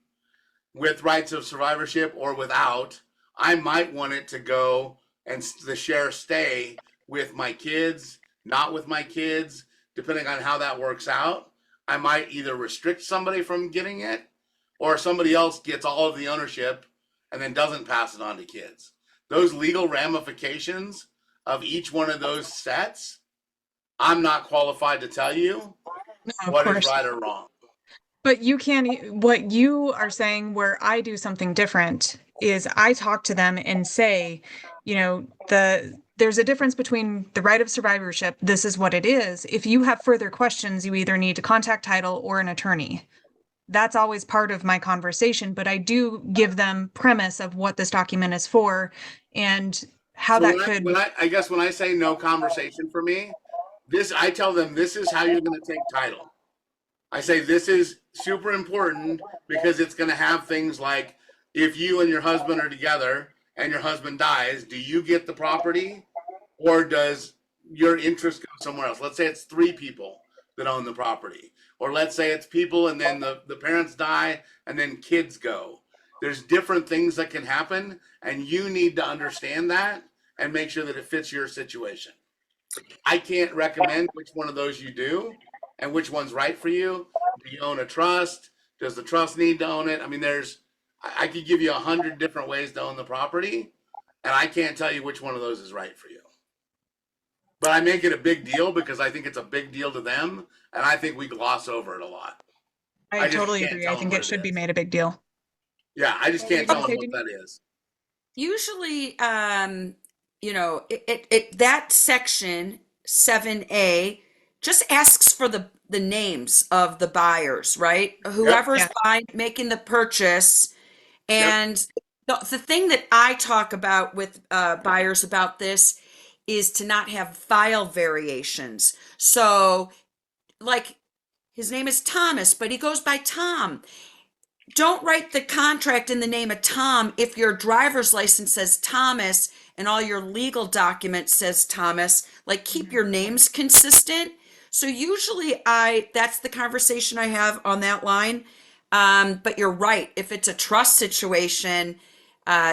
with rights of survivorship or without, I might want it to go and the share stay with my kids, not with my kids, depending on how that works out. I might either restrict somebody from getting it or somebody else gets all of the ownership and then doesn't pass it on to kids. Those legal ramifications of each one of those sets, I'm not qualified to tell you what is right or wrong. But you can't, what you are saying where I do something different is I talk to them and say, you know, there's a difference between the right of survivorship. This is what it is. If you have further questions, you either need to contact title or an attorney. That's always part of my conversation, but I do give them premise of what this document is for and how that could. I guess when I say no conversation for me, I tell them this is how you're going to take title. I say this is super important because it's going to have things like if you and your husband are together and your husband dies, do you get the property or does your interest go somewhere else? Let's say it's 3 people that own the property. Or let's say it's people and then the parents die and then kids go. There's different things that can happen and you need to understand that and make sure that it fits your situation. I can't recommend which one of those you do and which one's right for you. Do you own a trust? Does the trust need to own it? I mean, I could give you 100 different ways to own the property and I can't tell you which one of those is right for you. But I make it a big deal because I think it's a big deal to them, and I think we gloss over it a lot. I totally agree. I think it should be made a big deal. Yeah, I just can't tell them what that is. Usually, you know, that section 7A just asks for the names of the buyers, right? Whoever's making the purchase. And the thing that I talk about with buyers about this is to not have file variations. So, like, his name is Thomas, but he goes by Tom. Don't write the contract in the name of Tom if your driver's license says Thomas and all your legal documents says Thomas. Like, keep your names consistent. So usually that's the conversation I have on that line. But you're right. If it's a trust situation,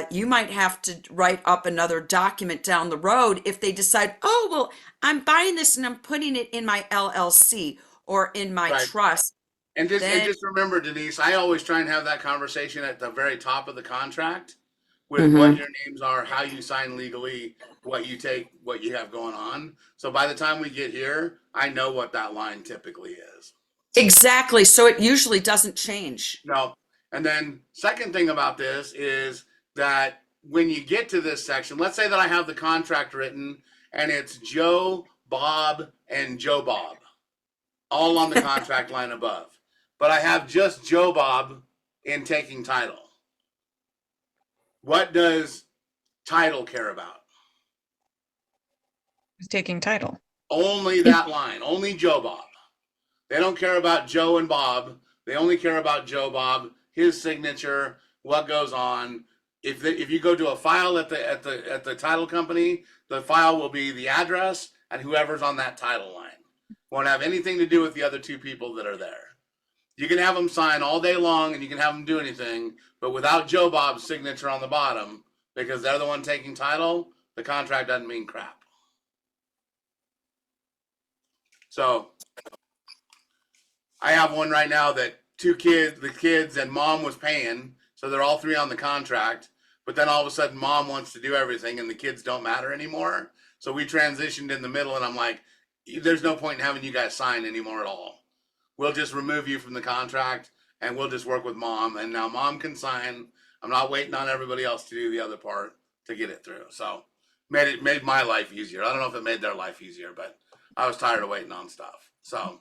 you might have to write up another document down the road if they decide, oh, well, I'm buying this and I'm putting it in my LLC or in my trust. And just remember, Denise, I always try and have that conversation at the very top of the contract with what your names are, how you sign legally, what you take, what you have going on. So by the time we get here, I know what that line typically is. Exactly. So it usually doesn't change. No. And then second thing about this is that when you get to this section, let's say that I have the contract written and it's Joe, Bob, and Joe Bob all on the contract line above. But I have just Joe Bob in taking title. What does title care about? Who's taking title? Only that line, only Joe Bob. They don't care about Joe and Bob They only care about Joe Bob, his signature, what goes on. If you go to a file at the title company, the file will be the address and whoever's on that title line. Won't have anything to do with the other two people that are there. You can have them sign all day long and you can have them do anything, but without Joe Bob's signature on the bottom, because they're the one taking title, the contract doesn't mean crap. So I have one right now that the kids and mom was paying, so they're all three on the contract, but then all of a sudden mom wants to do everything and the kids don't matter anymore. So we transitioned in the middle and I'm like, there's no point in having you guys sign anymore at all. We'll just remove you from the contract and we'll just work with mom. And now mom can sign. I'm not waiting on everybody else to do the other part to get it through. So made my life easier. I don't know if it made their life easier, but I was tired of waiting on stuff. So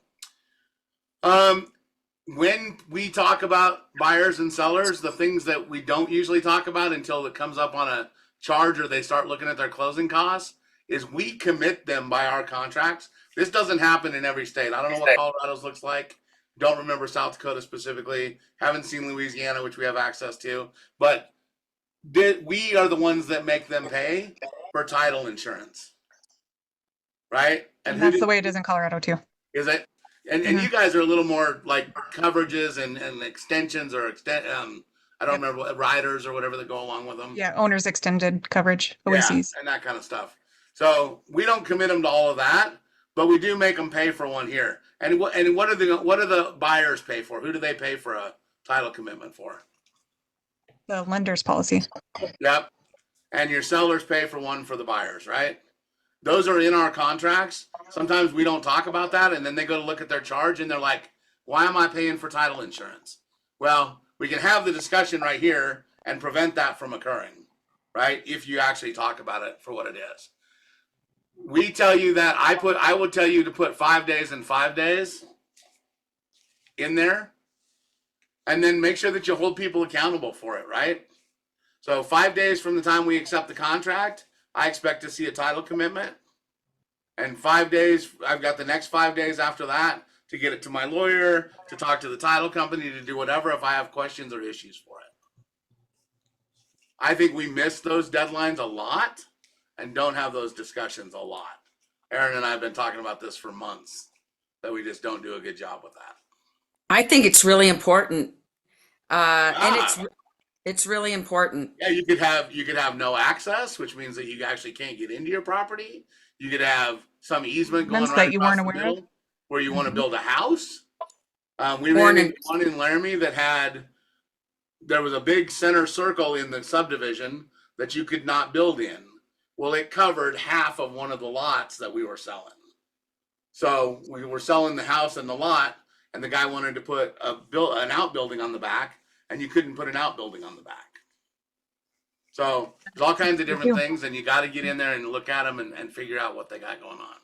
when we talk about buyers and sellers, the things that we don't usually talk about until it comes up on a charge or they start looking at their closing costs is we commit them by our contracts. This doesn't happen in every state. I don't know what Colorado's looks like. Don't remember South Dakota specifically. Haven't seen Louisiana, which we have access to. But we are the ones that make them pay for title insurance. Right? And that's the way it is in Colorado too. Is it? And you guys are a little more like coverages and extensions or I don't remember what riders or whatever that go along with them. Yeah, owner's extended coverage, OECs. Yeah, and that kind of stuff. So we don't commit them to all of that, but we do make them pay for one here. And what do the buyers pay for? Who do they pay for a title commitment for? The lender's policy. Yep. And your sellers pay for one for the buyers, right? Those are in our contracts. Sometimes we don't talk about that, and then they go to look at their charge, and they're like, why am I paying for title insurance? Well, we can have the discussion right here and prevent that from occurring, right? If you actually talk about it for what it is. We tell you that I would tell you to put 5 days and 5 days in there, and then make sure that you hold people accountable for it, right? So 5 days from the time we accept the contract, I expect to see a title commitment. And 5 days, I've got the next 5 days after that to get it to my lawyer, to talk to the title company, to do whatever if I have questions or issues for it. I think we miss those deadlines a lot and don't have those discussions a lot. Aaron and I have been talking about this for months, that we just don't do a good job with that. I think it's really important. And it's really important. Yeah, you could have no access, which means that you actually can't get into your property. You could have some easement going right that you across weren't the aware of? middle where you want to build a house. We ran into one in Laramie there was a big center circle in the subdivision that you could not build in. Well, it covered half of one of the lots that we were selling. So we were selling the house and the lot, and the guy wanted to put an outbuilding on the back, and you couldn't put an outbuilding on the back. So there's all kinds of different things, and you got to get in there and look at them and figure out what they got going on.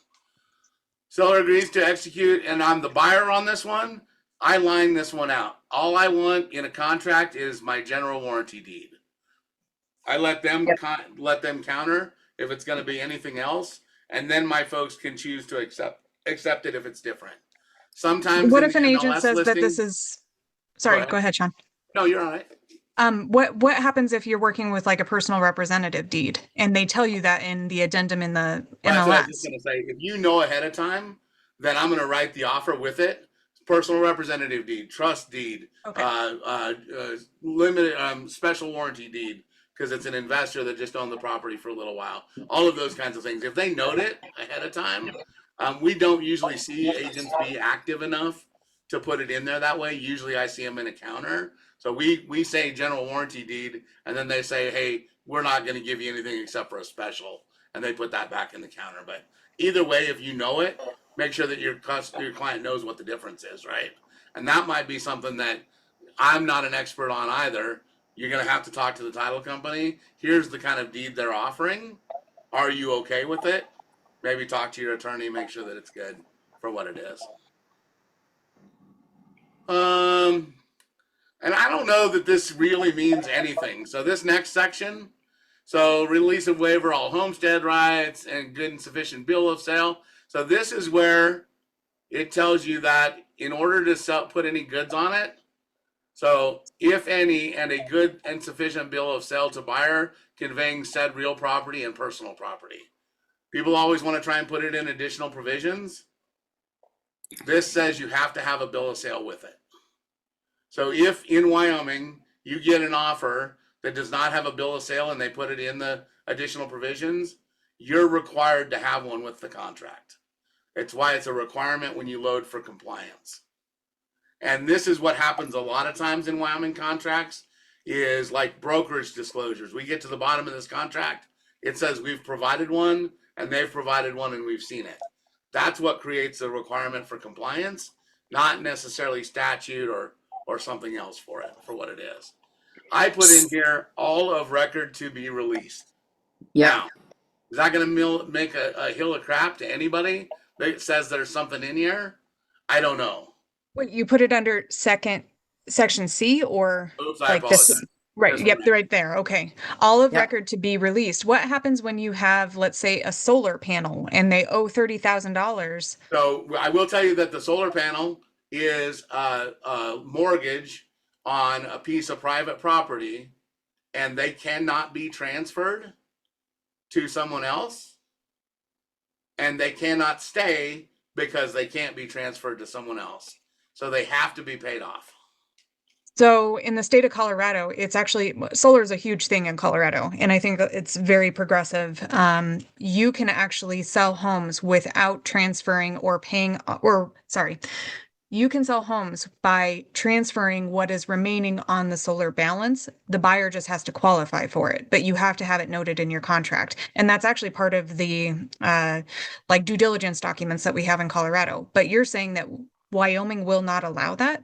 Seller agrees to execute, and I'm the buyer on this one. I line this one out. All I want in a contract is my general warranty deed. I let them counter if it's going to be anything else, and then my folks can choose to accept it if it's different. Sometimes what if an agent says that this is? Sorry, go ahead, Sean. No, you're all right. What happens if you're working with like a personal representative deed and they tell you that in the addendum in the MLS? That's what I was just going to say. If you know ahead of time, then I'm going to write the offer with it. Personal representative deed, trust deed, limited special warranty deed, because it's an investor that just owned the property for a little while. All of those kinds of things. If they note it ahead of time, we don't usually see agents be active enough to put it in there that way. Usually I see them in a counter. So we say general warranty deed, and then they say, hey, we're not going to give you anything except for a special, and they put that back in the counter. But either way, if you know it, make sure that your client knows what the difference is, right? And that might be something that I'm not an expert on either. You're going to have to talk to the title company. Here's the kind of deed they're offering. Are you okay with it? Maybe talk to your attorney, make sure that it's good for what it is. And I don't know that this really means anything. So this next section, so release of waiver all homestead rights and good and sufficient bill of sale. So this is where it tells you that in order to put any goods on it, so if any, and a good and sufficient bill of sale to buyer conveying said real property and personal property. People always want to try and put it in additional provisions. This says you have to have a bill of sale with it. So if in Wyoming you get an offer that does not have a bill of sale and they put it in the additional provisions, you're required to have one with the contract. It's why it's a requirement when you load for compliance. And this is what happens a lot of times in Wyoming contracts is like brokerage disclosures. We get to the bottom of this contract, it says we've provided one and they've provided one and we've seen it. That's what creates a requirement for compliance, not necessarily statute or something else for it, for what it is. I put in here all of record to be released. Yeah. Now, is that going to make a hill of crap to anybody that says there's something in here? I don't know. Wait, you put it under section C or Oops, I like apologize. this? Right. This Yep. one. Right there. Okay. All of Yeah. record to be released. What happens when you have, let's say, a solar panel and they owe $30,000? So I will tell you that the solar panel is a mortgage on a piece of private property, and they cannot be transferred to someone else, and they cannot stay because they can't be transferred to someone else. So they have to be paid off. So in the state of Colorado, it's actually solar is a huge thing in Colorado, and I think that it's very progressive. You can actually sell homes without transferring or paying, or sorry, you can sell homes by transferring what is remaining on the solar balance. The buyer just has to qualify for it, but you have to have it noted in your contract. And that's actually part of the like due diligence documents that we have in Colorado. But you're saying that Wyoming will not allow that?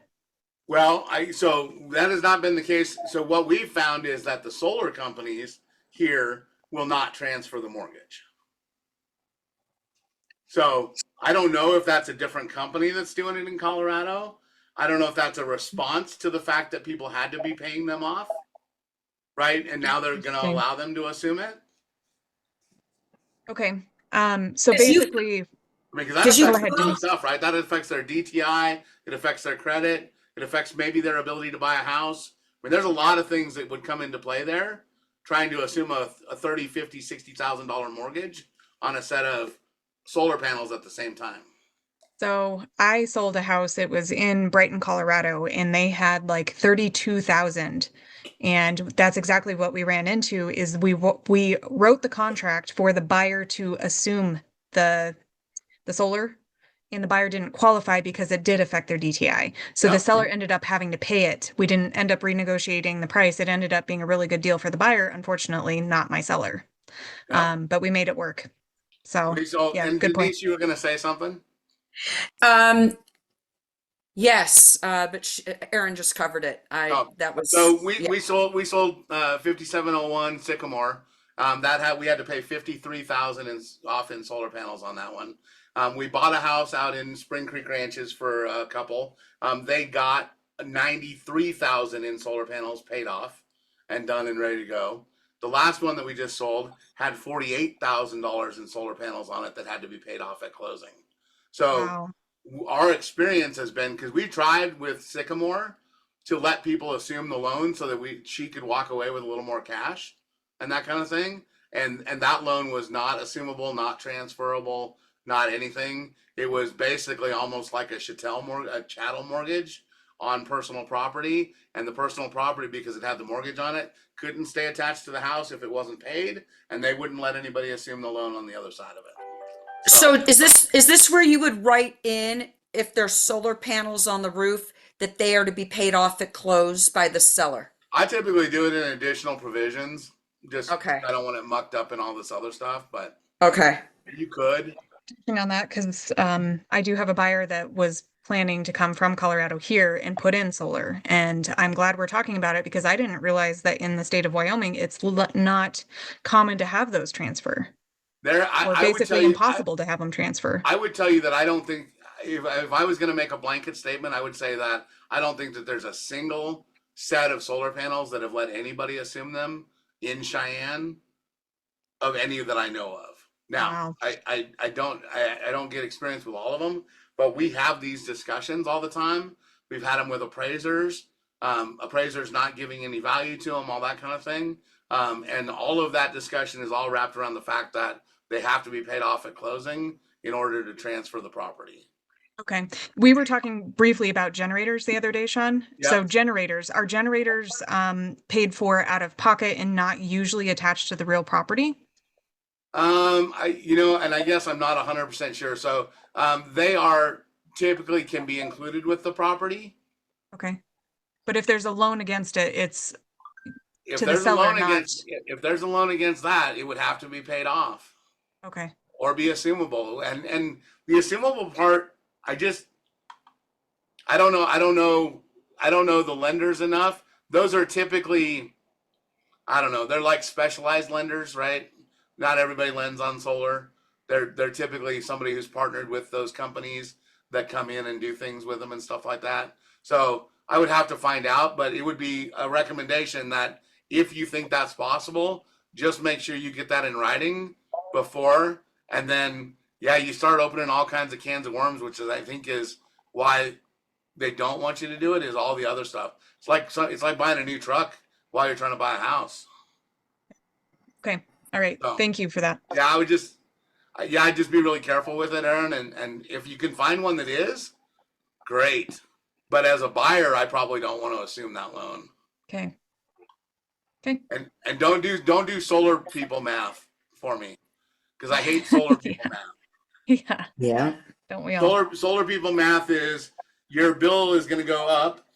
Well, so that has not been the case. So what we've found is that the solar companies here will not transfer the mortgage. So I don't know if that's a different company that's doing it in Colorado. I don't know if that's a response to the fact that people had to be paying them off, right? And now they're going to allow them to assume it. Okay. So Yes, basically, I mean, because that Did you- affects Go ahead, a lot of Denise. stuff, right? That affects their DTI. It affects their credit. It affects maybe their ability to buy a house. I mean, there's a lot of things that would come into play there. Trying to assume a $30,000, $50,000, $60,000 mortgage on a set of solar panels at the same time. so I sold a house. It was in Brighton, Colorado, and they had like 32,000. And that's exactly what we ran into is we wrote the contract for the buyer to assume the solar, and the buyer didn't qualify because it did affect their DTI. So the Yep. seller ended up having to pay it. We didn't end up renegotiating the price. It ended up being a really good deal for the buyer, unfortunately, not my seller. Yep. But we made it work. So Okay, so, yeah, and good point. Denise, you were going to say something? Yes, but Aaron just covered it. Oh, That was So yeah. we sold 5701 Sycamore. We had to pay 53,000 off in solar panels on that one. We bought a house out in Spring Creek Ranches for a couple. They got 93,000 in solar panels paid off and done and ready to go. The last one that we just sold had $48,000 in solar panels on it that had to be paid off at closing. So Wow. our experience has been, because we tried with Sycamore to let people assume the loan so that she could walk away with a little more cash and that kind of thing. And that loan was not assumable, not transferable, not anything. It was basically almost like a chattel mortgage on personal property. And the personal property, because it had the mortgage on it, couldn't stay attached to the house if it wasn't paid, and they wouldn't let anybody assume the loan on the other side of it. So is this where you would write in if there's solar panels on the roof that they are to be paid off at close by the seller? I typically do it in additional provisions. Just Okay. I don't want it mucked up in all this other stuff, but Okay. you could. On that because I do have a buyer that was planning to come from Colorado here and put in solar. And I'm glad we're talking about it because I didn't realize that in the state of Wyoming, it's not common to have those transfer, There, or I would tell basically you, impossible to have them transfer. I would tell you that I don't think if I was going to make a blanket statement, I would say that I don't think that there's a single set of solar panels that have let anybody assume them in Cheyenne of any that I know of. Now, Wow. I don't get experience with all of them, but we have these discussions all the time. We've had them with appraisers, appraisers not giving any value to them, all that kind of thing. And all of that discussion is all wrapped around the fact that they have to be paid off at closing in order to transfer the property. Okay. We were talking briefly about generators the other day, Sean. So Yep. generators, are generators paid for out of pocket and not usually attached to the real property? And I guess I'm not 100% sure. So, they are typically can be included with the property. Okay. But if there's a loan against it, it's If to the there's a seller, loan not. if there's a loan against that, it would have to be paid off Okay. or be assumable. And the assumable part, I don't know. I don't know the lenders enough. Those are typically, I don't know. They're like specialized lenders, right? Not everybody lends on solar. They're typically somebody who's partnered with those companies that come in and do things with them and stuff like that. So I would have to find out, but it would be a recommendation that if you think that's possible, just make sure you get that in writing before, and then yeah, you start opening all kinds of cans of worms, which is I think is why they don't want you to do it. Is all the other stuff. It's like buying a new truck while you're trying to buy a house. Okay. All right. So Thank you for that. yeah, I'd just be really careful with it, Aaron. And if you can find one that is, great. But as a buyer, I probably don't want to assume that loan. Okay. Okay. And don't do solar people math for me, because I hate solar people math. Yeah. Yeah. Don't we all? Solar people math is your bill is going to go up.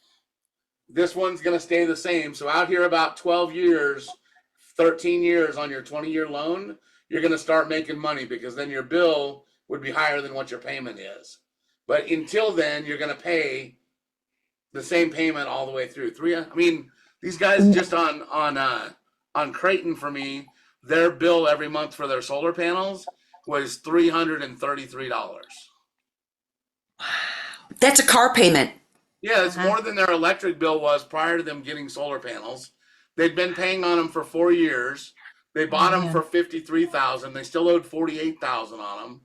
This one's going to stay the same. So out here about 12 years, 13 years on your 20-year loan, you're going to start making money because then your bill would be higher than what your payment is. But until then, you're going to pay the same payment all the way through. These guys just on Creighton for me, their bill every month for their solar panels was $333. That's a car payment. Yeah, it's more than their electric bill was prior to them getting solar panels. They'd been paying on them for 4 years. They bought them for $53,000. They still owed $48,000 on them,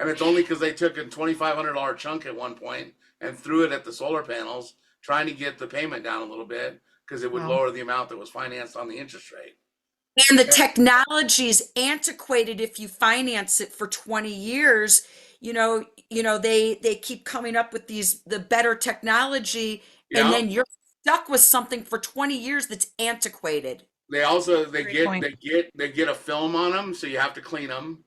and it's only because they took a $2,500 chunk at one point and threw it at the solar panels, trying to get the payment down a little bit because it would lower the amount that was financed on the interest rate. And the technology's antiquated if you finance it for 20 years. They keep coming up with the better technology, and Yeah. then you're stuck with something for 20 years that's antiquated. They also Great point. they get a film on them, so you have to clean them.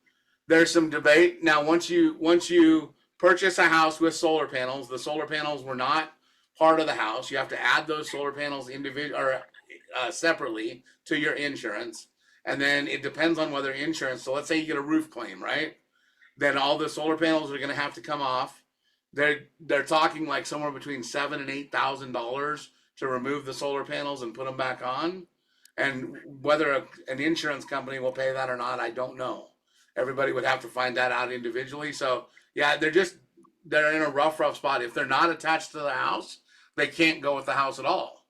There's some debate now. Once you purchase a house with solar panels, the solar panels were not part of the house. You have to add those solar panels separately to your insurance, and then it depends on whether insurance. So let's say you get a roof claim, right? Then all the solar panels are going to have to come off. They're talking like somewhere between $7,000 and $8,000 to remove the solar panels and put them back on. And whether an insurance company will pay that or not, I don't know. Everybody would have to find that out individually. So yeah, they're in a rough spot. If they're not attached to the house, they can't go with the house at all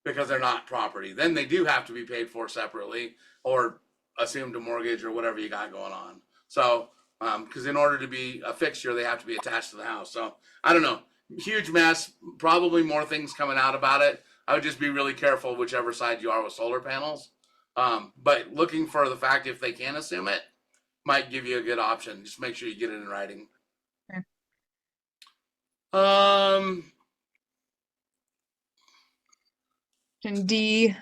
because they're not property. Then they do have to be paid for separately or assumed a mortgage or whatever you got going on. So, because in order to be a fixture, they have to be attached to the house. So I don't know. Huge mess. Probably more things coming out about it. I would just be really careful whichever side you are with solar panels. But looking for the fact if they can assume it might give you a good option. Just make sure you get it in writing. Okay. And D.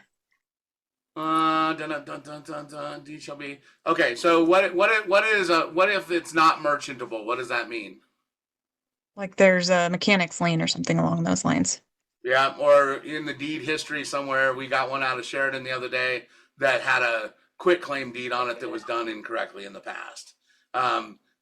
D shall be okay. So what if it's not merchantable? What does that mean? Like there's a mechanic's lien or something along those lines. Yeah, or in the deed history somewhere, we got one out of Sheridan the other day that had a quit claim deed on it that was done incorrectly in the past.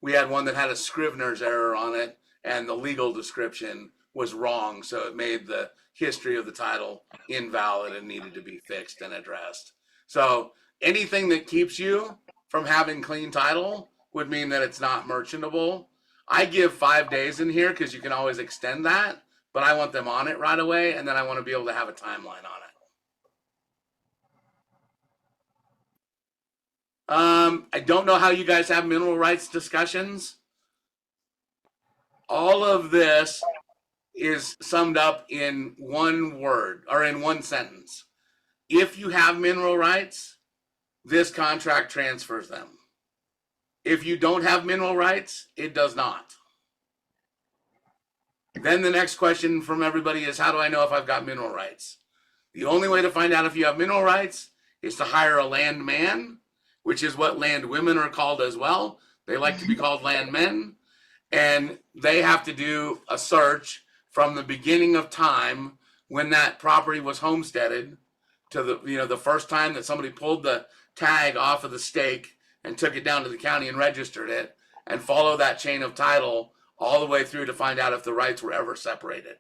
We had one that had a Scrivener's error on it, and the legal description was wrong, so it made the history of the title invalid and needed to be fixed and addressed. So anything that keeps you from having clean title would mean that it's not merchantable. I give 5 days in here because you can always extend that, but I want them on it right away, and then I want to be able to have a timeline on it. I don't know how you guys have mineral rights discussions. All of this is summed up in one word or in one sentence. If you have mineral rights, this contract transfers them. If you don't have mineral rights, it does not. Then the next question from everybody is, how do I know if I've got mineral rights? The only way to find out if you have mineral rights is to hire a landman, which is what land women are called as well. They like to be called landmen. And they have to do a search from the beginning of time when that property was homesteaded to the first time that somebody pulled the tag off of the stake and took it down to the county and registered it, and follow that chain of title all the way through to find out if the rights were ever separated.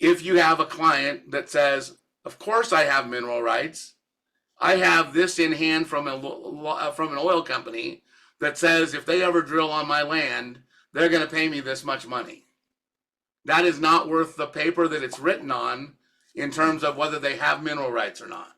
If you have a client that says, of course I have mineral rights, I have this in hand from an oil company that says if they ever drill on my land, they're going to pay me this much money. That is not worth the paper that it's written on in terms of whether they have mineral rights or not.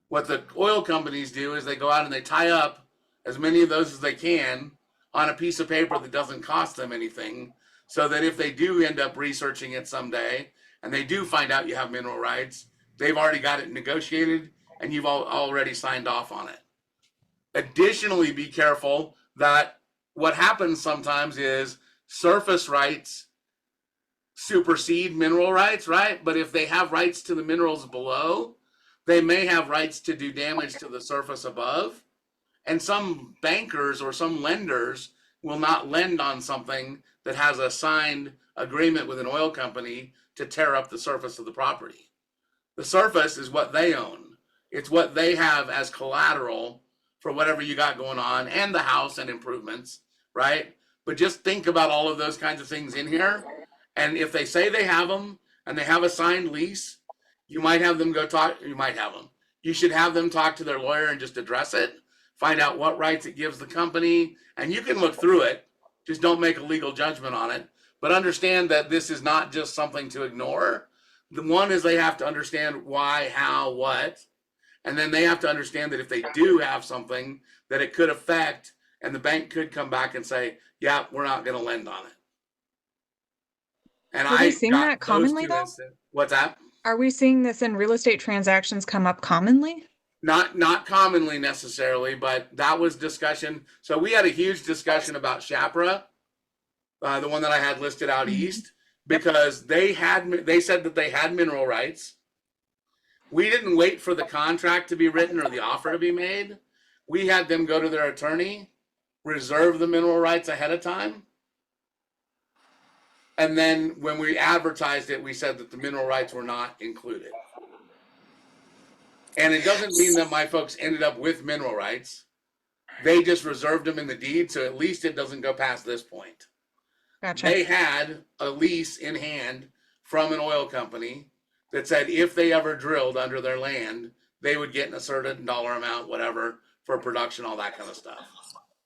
What the oil companies do is they go out and they tie up as many of those as they can on a piece of paper that doesn't cost them anything, so that if they do end up researching it someday and they do find out you have mineral rights, they've already got it negotiated and you've already signed off on it. Additionally, be careful that what happens sometimes is surface rights supersede mineral rights, right? But if they have rights to the minerals below, they may have rights to do damage to the surface above. And some bankers or some lenders will not lend on something that has a signed agreement with an oil company to tear up the surface of the property. The surface is what they own. It's what they have as collateral for whatever you got going on, and the house and improvements, right? But just think about all of those kinds of things in here. And if they say they have them and they have a signed lease, you might have them go talk. You should have them talk to their lawyer and just address it, find out what rights it gives the company, and you can look through it. Just don't make a legal judgment on it. But understand that this is not just something to ignore. The one is they have to understand why, how, what. And then they have to understand that if they do have something that it could affect, and the bank could come back and say, yeah, we're not going to lend on it. And Are we seeing that commonly though? What's that? Are we seeing this in real estate transactions come up commonly? Not commonly necessarily, but that was discussion. So we had a huge discussion about Shapra, the one that I had listed out east, because they said that they had mineral rights. We didn't wait for the contract to be written or the offer to be made. We had them go to their attorney, reserve the mineral rights ahead of time. And then when we advertised it, we said that the mineral rights were not included. And it doesn't mean that my folks ended up with mineral rights. They just reserved them in the deed, so at least it doesn't go past this point. Gotcha. They had a lease in hand from an oil company that said if they ever drilled under their land, they would get a certain dollar amount, whatever, for production, all that kind of stuff.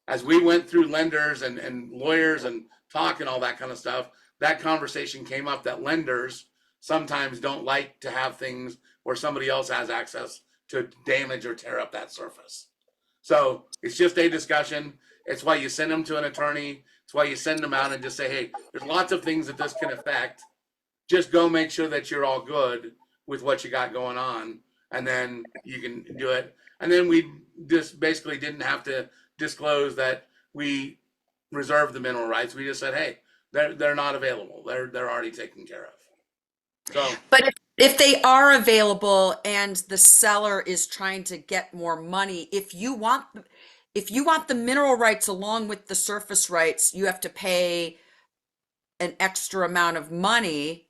As we went through lenders and lawyers and talk and all that kind of stuff, that conversation came up that lenders sometimes don't like to have things where somebody else has access to damage or tear up that surface. So it's just a discussion. It's why you send them to an attorney. It's why you send them out and just say, hey, there's lots of things that this can affect. Just go make sure that you're all good with what you got going on, and then you can do it. And then we just basically didn't have to disclose that we reserved the mineral rights. We just said, hey, they're not available. They're already taken care of. So, But if they are available and the seller is trying to get more money, if you want the mineral rights along with the surface rights, you have to pay an extra amount of money.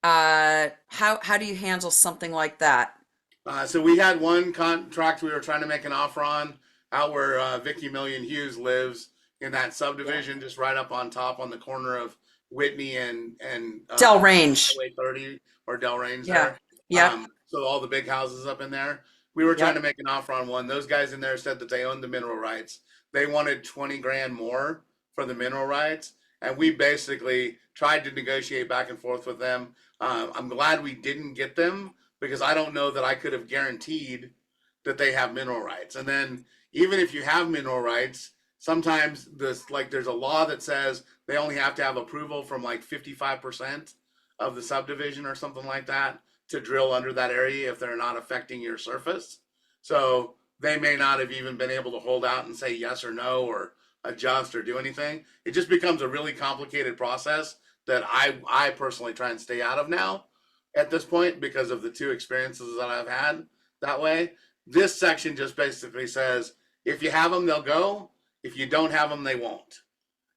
How do you handle something like that? so we had one contract we were trying to make an offer on out where Vicky Million Hughes lives in that subdivision, just right up on top on the corner of Whitney and Del Range. Highway 30 or Del Range Yeah. there. Yeah. So all the big houses up in there. We were trying Yep. to make an offer on one. Those guys in there said that they owned the mineral rights. They wanted 20 grand more for the mineral rights. And we basically tried to negotiate back and forth with them. I'm glad we didn't get them, because I don't know that I could have guaranteed that they have mineral rights. And then even if you have mineral rights, sometimes there's a law that says they only have to have approval from like 55% of the subdivision or something like that to drill under that area if they're not affecting your surface. So they may not have even been able to hold out and say yes or no or adjust or do anything. It just becomes a really complicated process that I personally try and stay out of now at this point because of the two experiences that I've had that way. This section just basically says if you have them, they'll go. If you don't have them, they won't.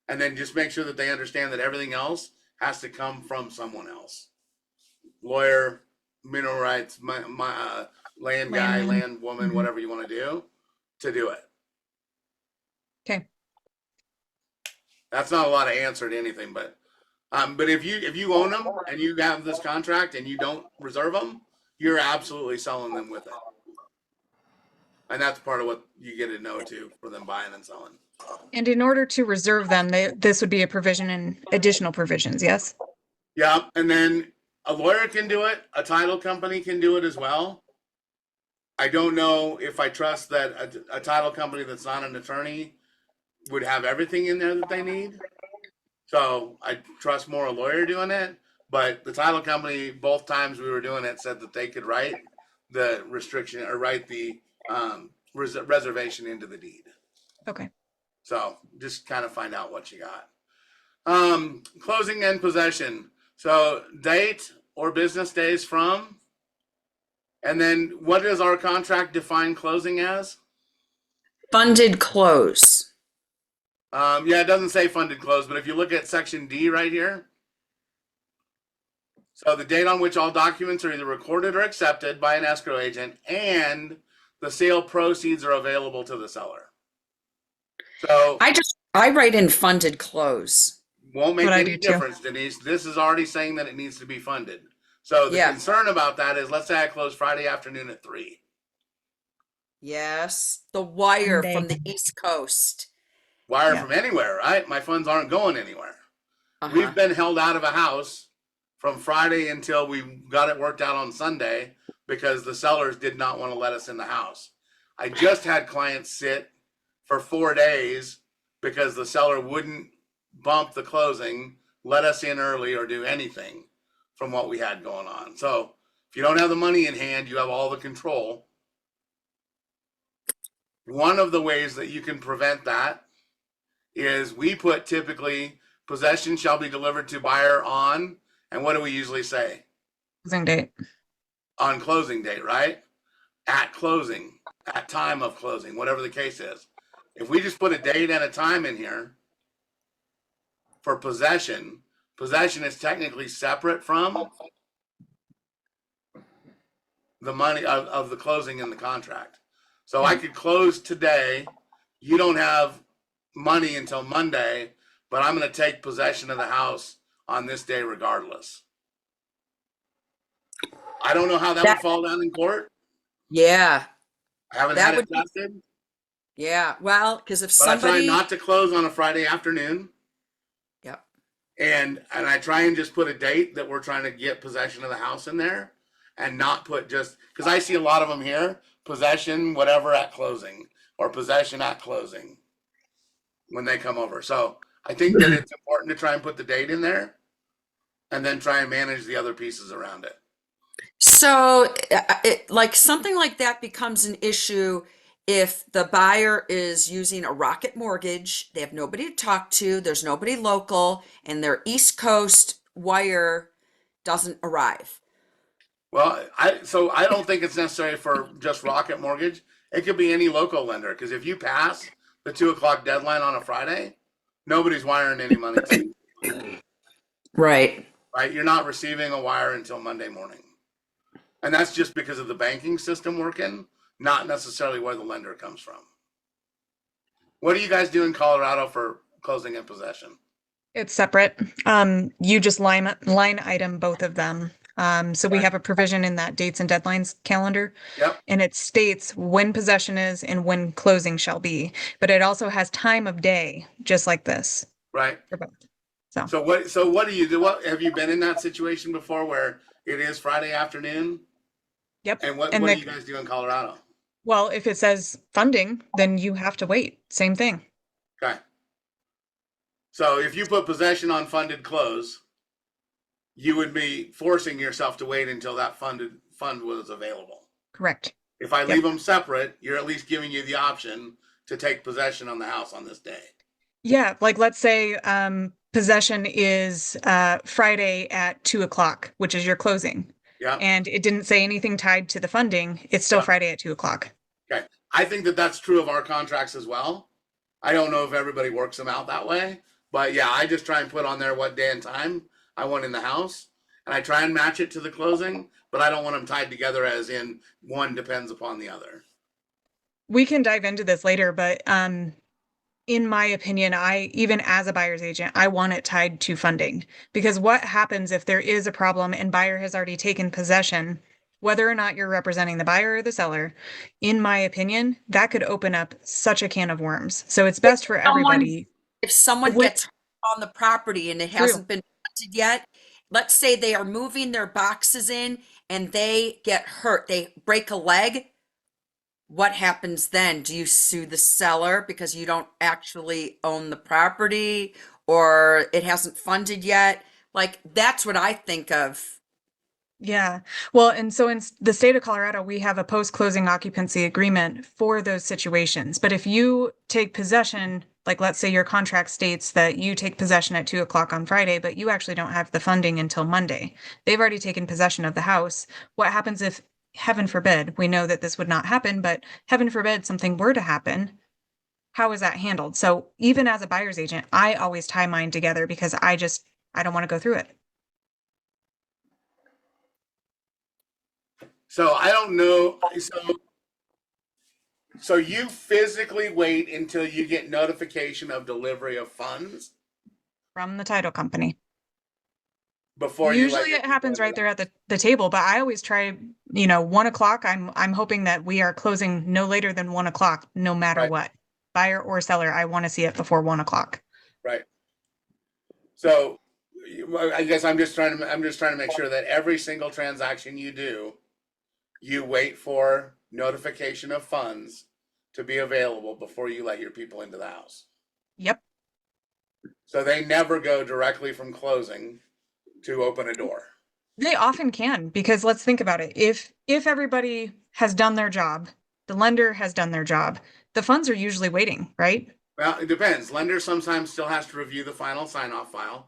And then just make sure that they understand that everything else has to come from someone else. Lawyer, mineral rights, land guy, Landman. land woman, whatever you want to do it. Okay. That's not a lot of answer to anything, but if you own them and you have this contract and you don't reserve them, you're absolutely selling them with it. And that's part of what you get to know too for them buying and selling. And in order to reserve them, this would be a provision in additional provisions, yes? Yeah, and then a lawyer can do it, a title company can do it as well. I don't know if I trust that a title company that's not an attorney would have everything in there that they need. So I trust more a lawyer doing it, but the title company, both times we were doing it, said that they could write the restriction or write the reservation into the deed. Okay. So just kind of find out what you got. Closing and possession. So date or business days from, and then what does our contract define closing as? Funded close. Yeah, it doesn't say funded close, but if you look at section D right here, so the date on which all documents are either recorded or accepted by an escrow agent and the sale proceeds are available to the seller. So I write in funded close. won't make But I any do too. difference, Denise. This is already saying that it needs to be funded. So the Yeah. concern about that is, let's say I close Friday afternoon at 3. Yes, the wire Monday. from the East Coast. Wire Yeah. from anywhere, right? My funds aren't going anywhere. Uh-huh. We've been held out of a house from Friday until we got it worked out on Sunday because the sellers did not want to let us in the house. I just had clients sit for 4 days because the seller wouldn't bump the closing, let us in early, or do anything from what we had going on. So if you don't have the money in hand, you have all the control. One of the ways that you can prevent that is we put typically possession shall be delivered to buyer on, and what do we usually say? Closing date. On closing date, right? At closing, at time of closing, whatever the case is. If we just put a date and a time in here for possession, possession is technically separate from the money of the closing in the contract. So I could close today. You don't have money until Monday, but I'm going to take possession of the house on this day regardless. I don't know how that would fall down in court. Yeah, I haven't That had it would be- tested, yeah. Well, because if but I try somebody, not to close on a Friday afternoon. yep. And I try and just put a date that we're trying to get possession of the house in there and not put just, because I see a lot of them here, possession, whatever at closing, or possession at closing when they come over. So I think that it's important to try and put the date in there and then try and manage the other pieces around it. So, like something like that becomes an issue if the buyer is using a rocket mortgage, they have nobody to talk to, there's nobody local, and their East Coast wire doesn't arrive. Well, I don't think it's necessary for just Rocket Mortgage. It could be any local lender, because if you pass the 2:00 deadline on a Friday, nobody's wiring any money to you. Right. Right? You're not receiving a wire until Monday morning. And that's just because of the banking system working, not necessarily where the lender comes from. What do you guys do in Colorado for closing and possession? It's separate. You just line item both of them. So we Right. have a provision in that dates and deadlines calendar, Yep, and it states when possession is and when closing shall be. But it also has time of day, just like this right. for both. So what do you do? What have you been in that situation before where it is Friday afternoon? Yep. And what And do you guys do in Colorado? well, if it says funding, then you have to wait. Same thing. Okay. So if you put possession on funded close, you would be forcing yourself to wait until that fund was available. Correct. If I Yep. leave them separate, you're at least giving you the option to take possession on the house on this day. Yeah, like let's say possession is Friday at 2 o'clock, which is your closing. Yeah. And it didn't say anything tied to the funding. It's still Yeah. Friday at 2 o'clock. Okay. I think that that's true of our contracts as well. I don't know if everybody works them out that way, but yeah, I just try and put on there what day and time I want in the house, and I try and match it to the closing, but I don't want them tied together as in one depends upon the other. We can dive into this later, but in my opinion, even as a buyer's agent, I want it tied to funding, because what happens if there is a problem and buyer has already taken possession, whether or not you're representing the buyer or the seller, in my opinion, that could open up such a can of worms. So it's best for everybody. If someone With- gets on the property and it True. hasn't been rented yet, let's say they are moving their boxes in and they get hurt, they break a leg. What happens then? Do you sue the seller because you don't actually own the property or it hasn't funded yet? Like, that's what I think of. Yeah. Well, and so in the state of Colorado, we have a post-closing occupancy agreement for those situations. But if you take possession, like let's say your contract states that you take possession at 2 o'clock on Friday, but you actually don't have the funding until Monday. They've already taken possession of the house. What happens if, heaven forbid, we know that this would not happen, but heaven forbid something were to happen? How is that handled? So even as a buyer's agent, I always tie mine together because I don't want to go through it. So I don't know. So you physically wait until you get notification of delivery of funds From the title company. before you let Usually your it people happens into right there at the table, but I always try, 1 o'clock. I'm hoping that we are closing no later than 1 o'clock, no matter Right. what. Buyer or seller, I want to see it before 1 o'clock. Right. So I guess I'm just trying to make sure that every single transaction you do, you wait for notification of funds to be available before you let your people into the house. Yep. So they never go directly from closing to open a door. They often can, because let's think about it. If everybody has done their job, the lender has done their job, the funds are usually waiting, right? Well, it depends. Lender sometimes still has to review the final sign-off file.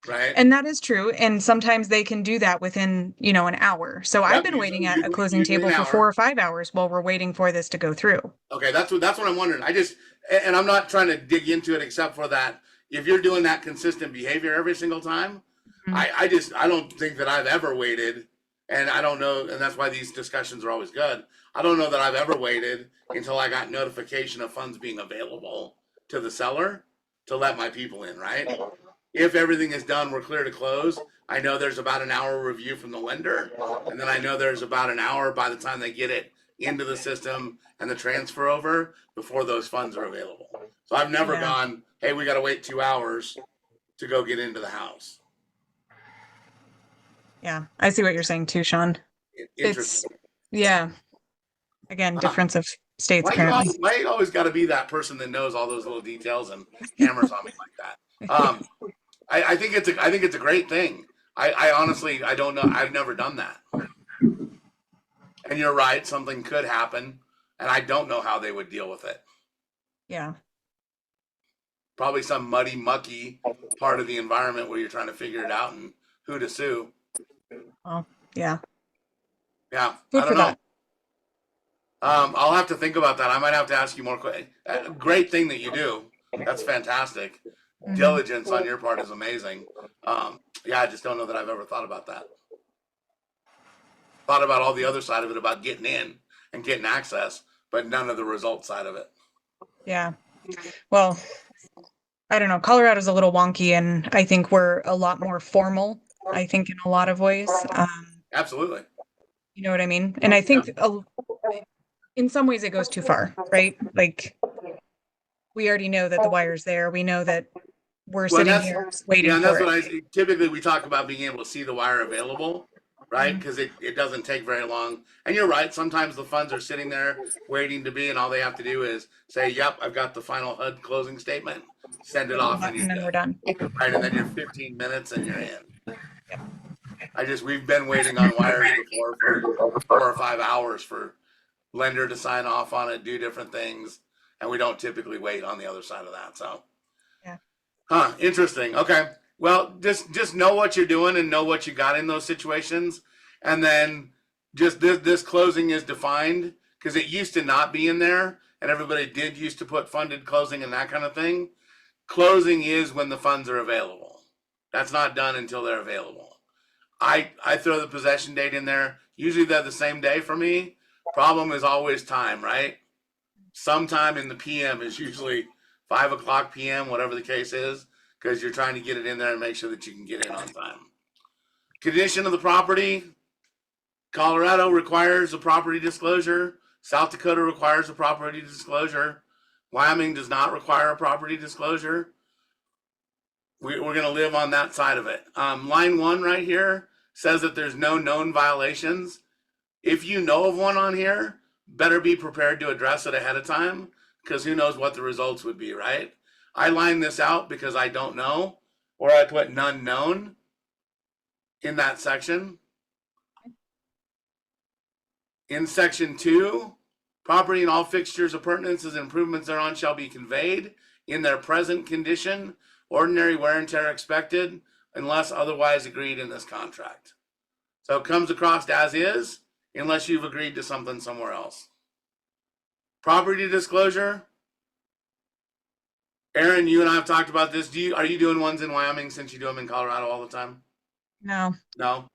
Right. And that is true. And sometimes they can do that within, an hour. So I've been waiting at a closing usually table an for hour. 4 or 5 hours while we're waiting for this to go through. Okay, that's what I'm wondering. And I'm not trying to dig into it except for that if you're doing that consistent behavior every single time, Mhm. I don't think that I've ever waited, and I don't know, and that's why these discussions are always good. I don't know that I've ever waited until I got notification of funds being available to the seller to let my people in, right? If everything is done, we're clear to close. I know there's about an hour review from the lender, and then I know there's about an hour by the time they get it into the system and the transfer over before those funds are available. So I've never Yeah. gone, hey, we got to wait 2 hours to go get into the house. Yeah, I see what you're saying too, Sean. Interesting. Yeah. Again, difference of states, Why apparently. you always got to be that person that knows all those little details and hammers on me like that? I think it's a great thing. I honestly, I don't know. I've never done that. And you're right. Something could happen, and I don't know how they would deal with it. Yeah. Probably some muddy, mucky part of the environment where you're trying to figure it out and who to sue. Well, yeah. Yeah, Good I for don't know. that. I'll have to think about that. I might have to ask you more questions. Great thing that you do. That's fantastic. Mhm. Diligence on your part is amazing. Yeah, I just don't know that I've ever thought about that. Thought about all the other side of it about getting in and getting access, but none of the result side of it. Yeah. Well, I don't know. Colorado's a little wonky, and I think we're a lot more formal, I think, in a lot of ways. Absolutely. You know what I mean? And I think in some ways it goes too far, right? Like, we already know that the wire's there. We know that we're Well, sitting here waiting Yeah, and that's for what it. typically we talk about being able to see the wire available. right? Because it doesn't take very long. And you're right. Sometimes the funds are sitting there waiting to be, and all they have to do is say, "Yep, I've got the final HUD closing statement." Send it off, and you're And then we're done. done. Right, and then you're 15 minutes, and you're in. We've been waiting on wires before for 4 or 5 hours for lender to sign off on it, do different things, and we don't typically wait on the other side of that. So, Yeah. Interesting. Okay. Well, just know what you're doing and know what you got in those situations, and then just this closing is defined because it used to not be in there, and everybody did used to put funded closing and that kind of thing. Closing is when the funds are available. That's not done until they're available. I throw the possession date in there. Usually they're the same day for me. Problem is always time, right? Sometime in the PM is usually 5 o'clock PM, whatever the case is, because you're trying to get it in there and make sure that you can get in on time. Condition of the property. Colorado requires a property disclosure. South Dakota requires a property disclosure. Wyoming does not require a property disclosure. We're going to live on that side of it. Line 1 right here says that there's no known violations. If you know of one on here, better be prepared to address it ahead of time, because who knows what the results would be, right? I line this out because I don't know, or I put none known in that section. In section 2, property and all fixtures, appurtenances, and improvements thereon shall be conveyed in their present condition, ordinary wear and tear expected, unless otherwise agreed in this contract. So it comes across as is, unless you've agreed to something somewhere else. Property disclosure. Aaron, you and I have talked about this. Are you doing ones in Wyoming since you do them in Colorado all the time? No, No?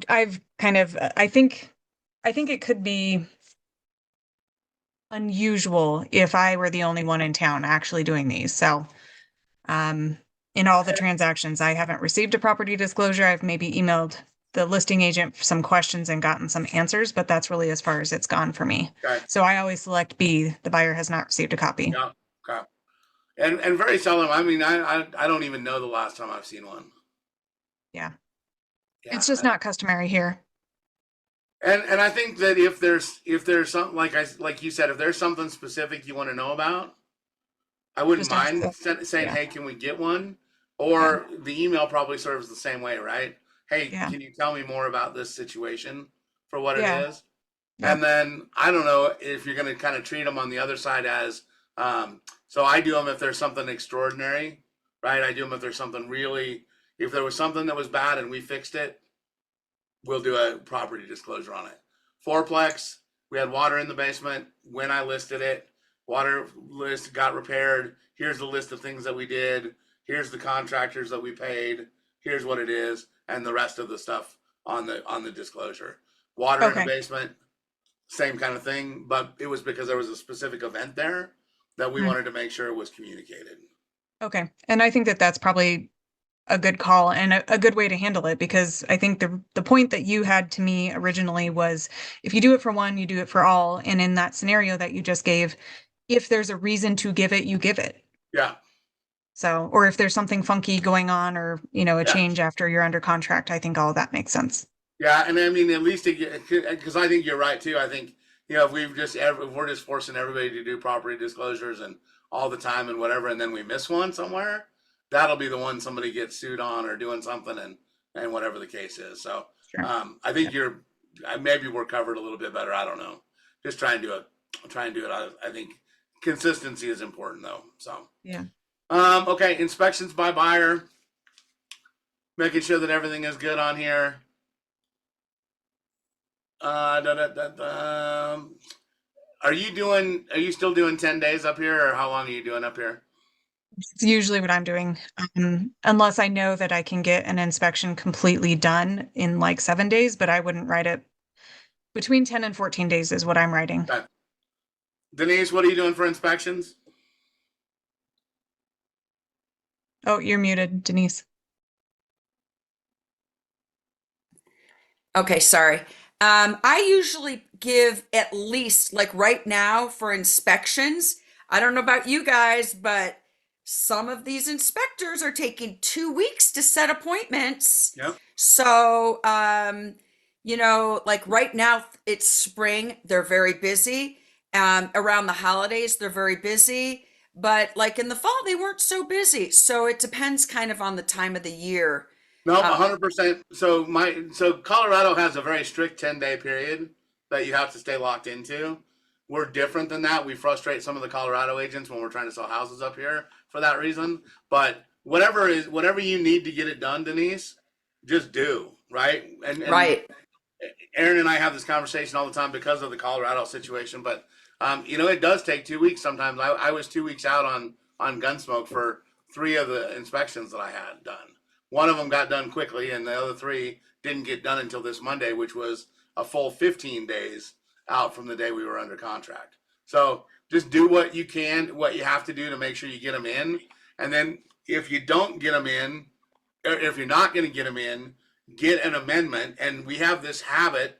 I've kind of, I think it could be unusual if I were the only one in town actually doing these. So, in all the transactions, I haven't received a property disclosure. I've maybe emailed the listing agent some questions and gotten some answers, but that's really as far as it's gone for me. Okay. So I always select B, the buyer has not received a copy. Yeah. Okay. And very seldom. I mean, I don't even know the last time I've seen one. Yeah. Yeah. It's just not customary here. And I think that if there's something like you said, if there's something specific you want to know about, I wouldn't Just ask mind saying, yeah. "Hey, can we get one?" Or the email probably serves the same way, right? Hey, Yeah. can you tell me more about this situation for what Yeah. it is? Yep. And then I don't know if you're going to kind of treat them on the other side as, so I do them if there's something extraordinary, right? I do them if there's something really, if there was something that was bad and we fixed it, we'll do a property disclosure on it. Fourplex, we had water in the basement when I listed it. Water list got repaired. Here's the list of things that we did. Here's the contractors that we paid. Here's what it is, and the rest of the stuff on the disclosure. Water in the basement, same kind of thing, but it was because there was a specific event there that we wanted to make sure it was communicated. Okay. And I think that that's probably a good call and a good way to handle it, because I think the point that you had to me originally was if you do it for one, you do it for all. And in that scenario that you just gave, if there's a reason to give it, you give it. Yeah. So, or if there's something funky going on or, a Yeah. change after you're under contract, I think all of that makes sense. Yeah, and I mean, at least because I think you're right too. I think if we're just forcing everybody to do property disclosures and all the time and whatever, and then we miss one somewhere, that'll be the one somebody gets sued on or doing something and whatever the case is. So Sure. I think maybe we're covered a little bit better. I don't know. Just try and do it. I think consistency is important though. So Yeah. Okay, inspections by buyer, making sure that everything is good on here. Are you still doing 10 days up here, or how long are you doing up here? It's usually what I'm doing, unless I know that I can get an inspection completely done in like 7 days, but I wouldn't write it. Between 10 and 14 days is what I'm writing. Okay. Denise, what are you doing for inspections? Oh, you're muted, Denise. Okay, sorry. I usually give at least, like right now for inspections, I don't know about you guys, but some of these inspectors are taking 2 weeks to set appointments. Yep. So You know, like right now it's spring, they're very busy. Around the holidays, they're very busy. But like in the fall, they weren't so busy. So it depends kind of on the time of the year. Nope, Uh, 100%. So Colorado has a very strict 10-day period that you have to stay locked into. We're different than that. We frustrate some of the Colorado agents when we're trying to sell houses up here for that reason. But whatever you need to get it done, Denise, just do, right? And right. Aaron and I have this conversation all the time because of the Colorado situation. But it does take 2 weeks sometimes. I was 2 weeks out on Gunsmoke for 3 of the inspections that I had done. One of them got done quickly, and the other 3 didn't get done until this Monday, which was a full 15 days out from the day we were under contract. So just do what you can, what you have to do to make sure you get them in. And then if you don't get them in, or if you're not going to get them in, get an amendment. And we have this habit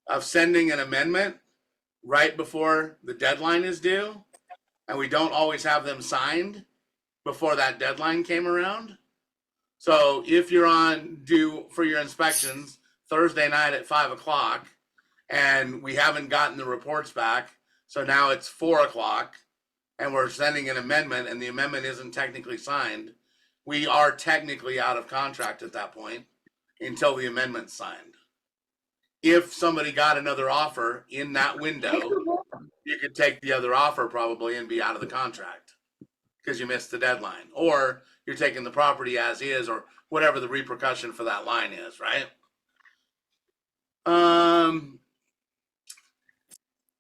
of sending an amendment right before the deadline is due, and we don't always have them signed before that deadline came around. So if you're on due for your inspections Thursday night at 5 o'clock, and we haven't gotten the reports back, so now it's 4 o'clock, and we're sending an amendment, and the amendment isn't technically signed, we are technically out of contract at that point until the amendment's signed. If somebody got another offer in that window, you could take the other offer probably and be out of the contract because you missed the deadline, or you're taking the property as is, or whatever the repercussion for that line is, right?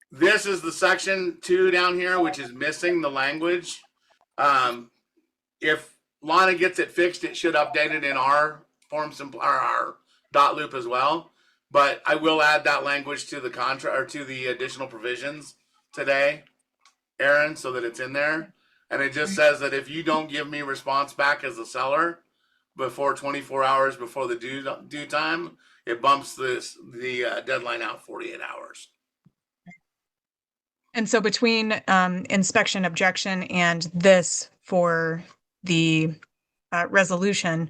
This is the section 2 down here, which is missing the language. If Lana gets it fixed, it should update it in our our dot loop as well. But I will add that language to the contract or to the additional provisions today, Aaron, so that it's in there. And it just says that if you don't give me response back as the seller before 24 hours before the due time, it bumps the deadline out 48 hours. And so between inspection objection and this for the resolution,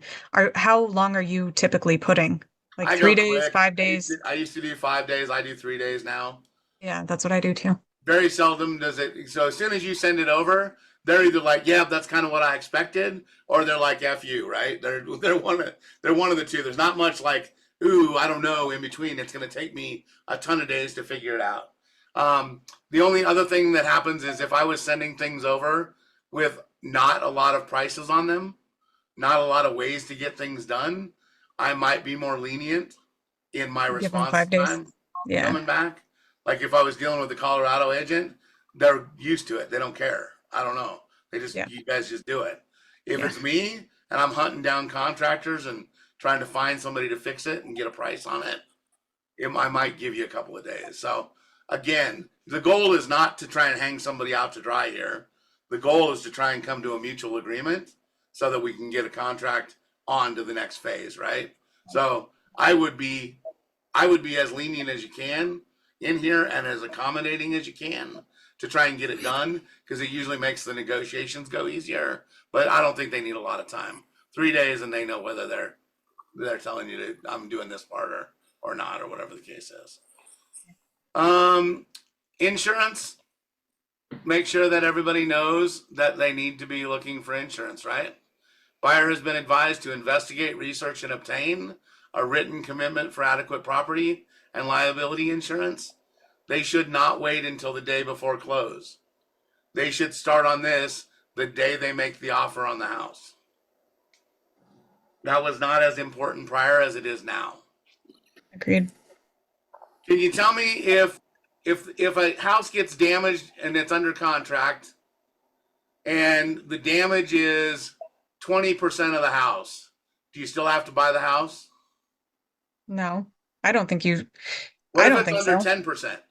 how long are you typically putting? Like I 3 go days, quick. 5 days? I used to do 5 days. I do 3 days now. Yeah, that's what I do too. Very seldom does it. So as soon as you send it over, they're either like, "Yeah, that's kind of what I expected," or they're like, "F you," right? They're one of the two. There's not much like, "Ooh, I don't know," in between. It's going to take me a ton of days to figure it out. The only other thing that happens is if I was sending things over with not a lot of prices on them, not a lot of ways to get things done, I might be more lenient in my Give them response 5 days. time Yeah. coming back. Like if I was dealing with the Colorado agent, they're used to it. They don't care. I don't know. You guys just do it. If it's me and I'm hunting down contractors and trying to find somebody to fix it and get a price on it, I might give you a couple of days. So again, the goal is not to try and hang somebody out to dry here. The goal is to try and come to a mutual agreement so that we can get a contract on to the next phase, right? So I would be as lenient as you can in here and as accommodating as you can to try and get it done, because it usually makes the negotiations go easier. But I don't think they need a lot of time. 3 days and they know whether they're telling you to I'm doing this part or not, or whatever the case is. Insurance. Make sure that everybody knows that they need to be looking for insurance, right? Buyer has been advised to investigate, research, and obtain a written commitment for adequate property and liability insurance. They should not wait until the day before close. They should start on this the day they make the offer on the house. That was not as important prior as it is now. Agreed. Can you tell me if a house gets damaged and it's under contract and the damage is 20% of the house, do you still have to buy the house? No, I don't think you. What I if don't it's think under so. 10%?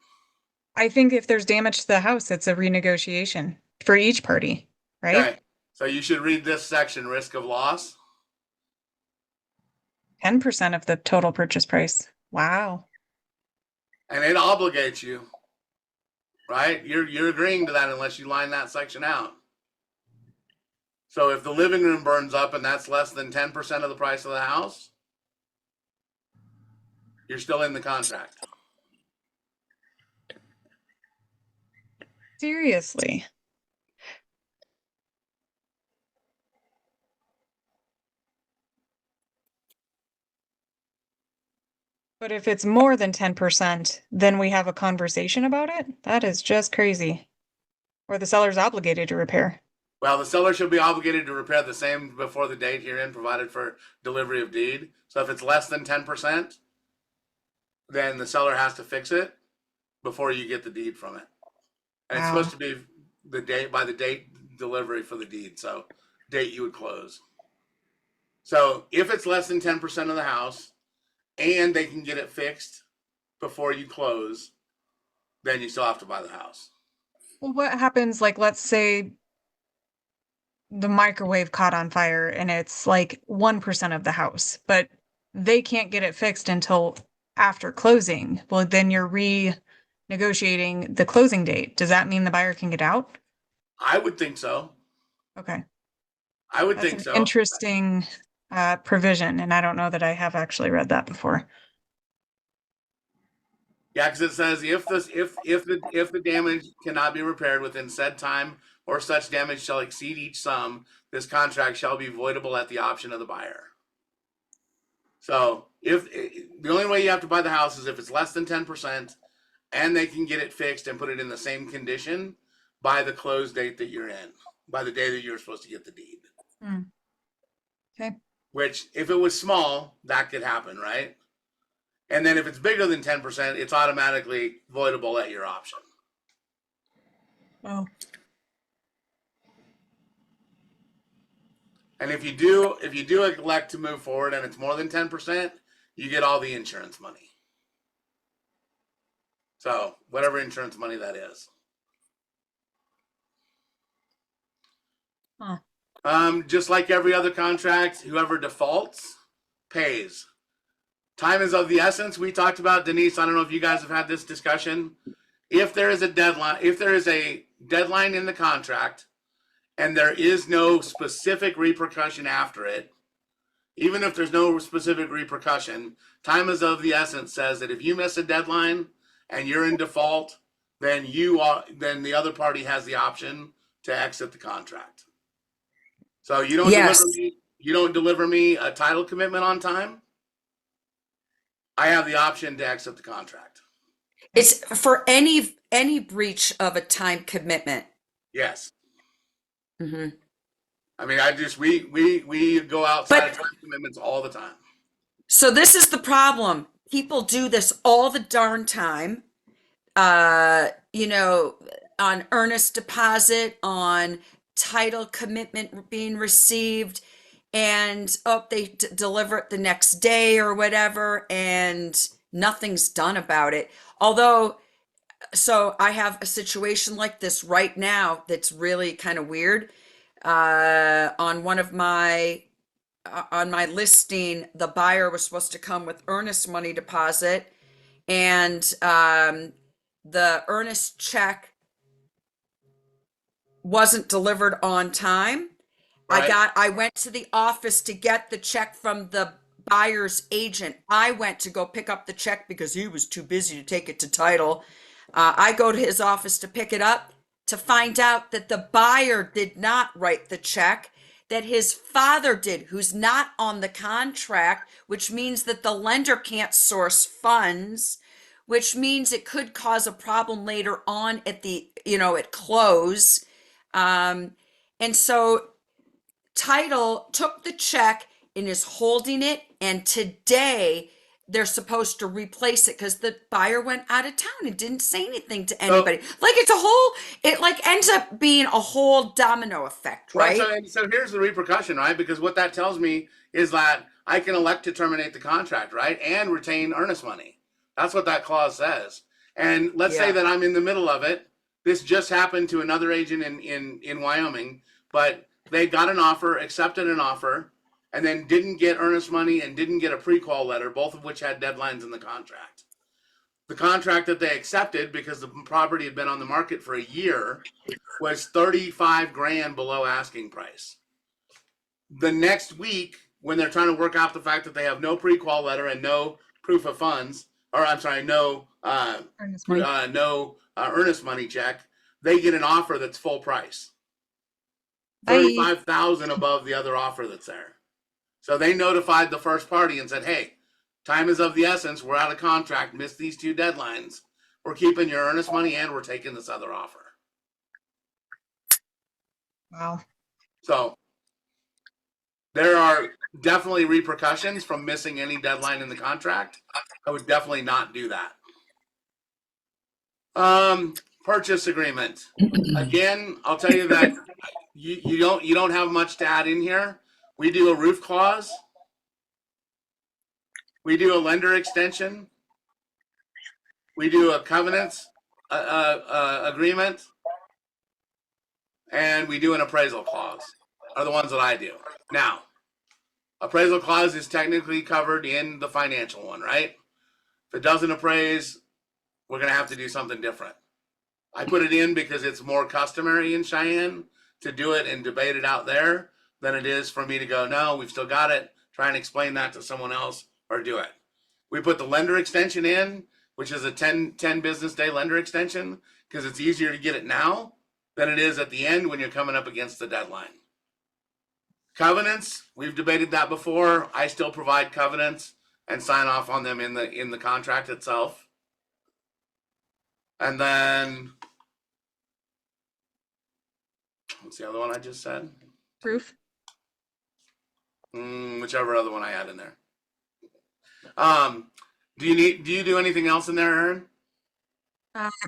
I think if there's damage to the house, it's a renegotiation for each party, right? Okay. So you should read this section, risk of loss. 10% of the total purchase price. Wow. And it obligates you, right? You're agreeing to that unless you line that section out. So if the living room burns up and that's less than 10% of the price of the house, You're still in the contract. Seriously. But if it's more than 10%, then we have a conversation about it? That is just crazy. Or the seller's obligated to repair. Well, the seller shall be obligated to repair the same before the date herein provided for delivery of deed. So if it's less than 10%, then the seller has to fix it before you get the deed from it. And it's Wow. supposed to be the date by the date delivery for the deed. So date you would close. So if it's less than 10% of the house and they can get it fixed before you close, then you still have to buy the house. Well, what happens, like, let's say the microwave caught on fire and it's like 1% of the house, but they can't get it fixed until after closing. Well, then you're renegotiating the closing date. Does that mean the buyer can get out? I would think so. Okay. I would That's think an so. interesting provision, and I don't know that I have actually read that before. Yeah, because it says if the damage cannot be repaired within said time or such damage shall exceed each sum, this contract shall be voidable at the option of the buyer. So if the only way you have to buy the house is if it's less than 10% and they can get it fixed and put it in the same condition by the close date that you're in, by the day that you're supposed to get the deed. Okay. Which if it was small, that could happen, right? And then if it's bigger than 10%, it's automatically voidable at your option. Oh. And if you do elect to move forward and it's more than 10%, you get all the insurance money. So whatever insurance money that is. Huh. Just like every other contract, whoever defaults pays. Time is of the essence. We talked about, Denise, I don't know if you guys have had this discussion. If there is a deadline in the contract and there is no specific repercussion after it, even if there's no specific repercussion, time is of the essence says that if you miss a deadline and you're in default, then the other party has the option to exit the contract. So you don't deliver me a title commitment on time, I have the option to exit the contract. It's for any breach of a time commitment. Yes. Mm-hmm. I mean, we go outside of time commitments all the time. So this is the problem. People do this all the darn time. On earnest deposit, on title commitment being received, and they deliver it the next day or whatever, and nothing's done about it. Although, so I have a situation like this right now that's really kind of weird. On my listing, the buyer was supposed to come with earnest money deposit, and the earnest check wasn't delivered on time. Right. I went to the office to get the check from the buyer's agent. I went to go pick up the check because he was too busy to take it to title. I go to his office to pick it up to find out that the buyer did not write the check, that his father did, who's not on the contract, which means that the lender can't source funds, which means it could cause a problem later on at at close. And so title took the check and is holding it, and today they're supposed to replace it because the buyer went out of town and didn't say anything to anybody. It like ends up being a whole domino effect, right? Well, so here's the repercussion, right? Because what that tells me is that I can elect to terminate the contract, right? And retain earnest money. That's what that clause says. And let's say that I'm in the middle of it. This just happened to another agent in Wyoming, but they got an offer, accepted an offer, and then didn't get earnest money and didn't get a pre-qual letter, both of which had deadlines in the contract. The contract that they accepted, because the property had been on the market for a year, was 35 grand below asking price. The next week, when they're trying to work out the fact that they have no pre-qual letter and no proof of funds, or I'm sorry, no Earnest money. earnest money check, they get an offer that's full price, I 35,000 above the other offer that's there. So they notified the first party and said, "Hey, time is of the essence. We're out of contract. Missed these two deadlines. We're keeping your earnest money and we're taking this other offer." wow. So there are definitely repercussions from missing any deadline in the contract. I would definitely not do that. Purchase agreement. Again, I'll tell you that you don't have much to add in here. We do a roof clause. We do a lender extension. We do a covenants agreement, and we do an appraisal clause. Are the ones that I do. Now, appraisal clause is technically covered in the financial one, right? If it doesn't appraise, we're going to have to do something different. I put it in because it's more customary in Cheyenne to do it and debate it out there than it is for me to go, no, we've still got it. Try and explain that to someone else or do it. We put the lender extension in, which is a 10 business day lender extension, because it's easier to get it now than it is at the end when you're coming up against the deadline. Covenants, we've debated that before. I still provide covenants and sign off on them in the contract itself. And then, what's the other one I just said? Proof. Whichever other one I had in there. Do you do anything else in there, Aaron?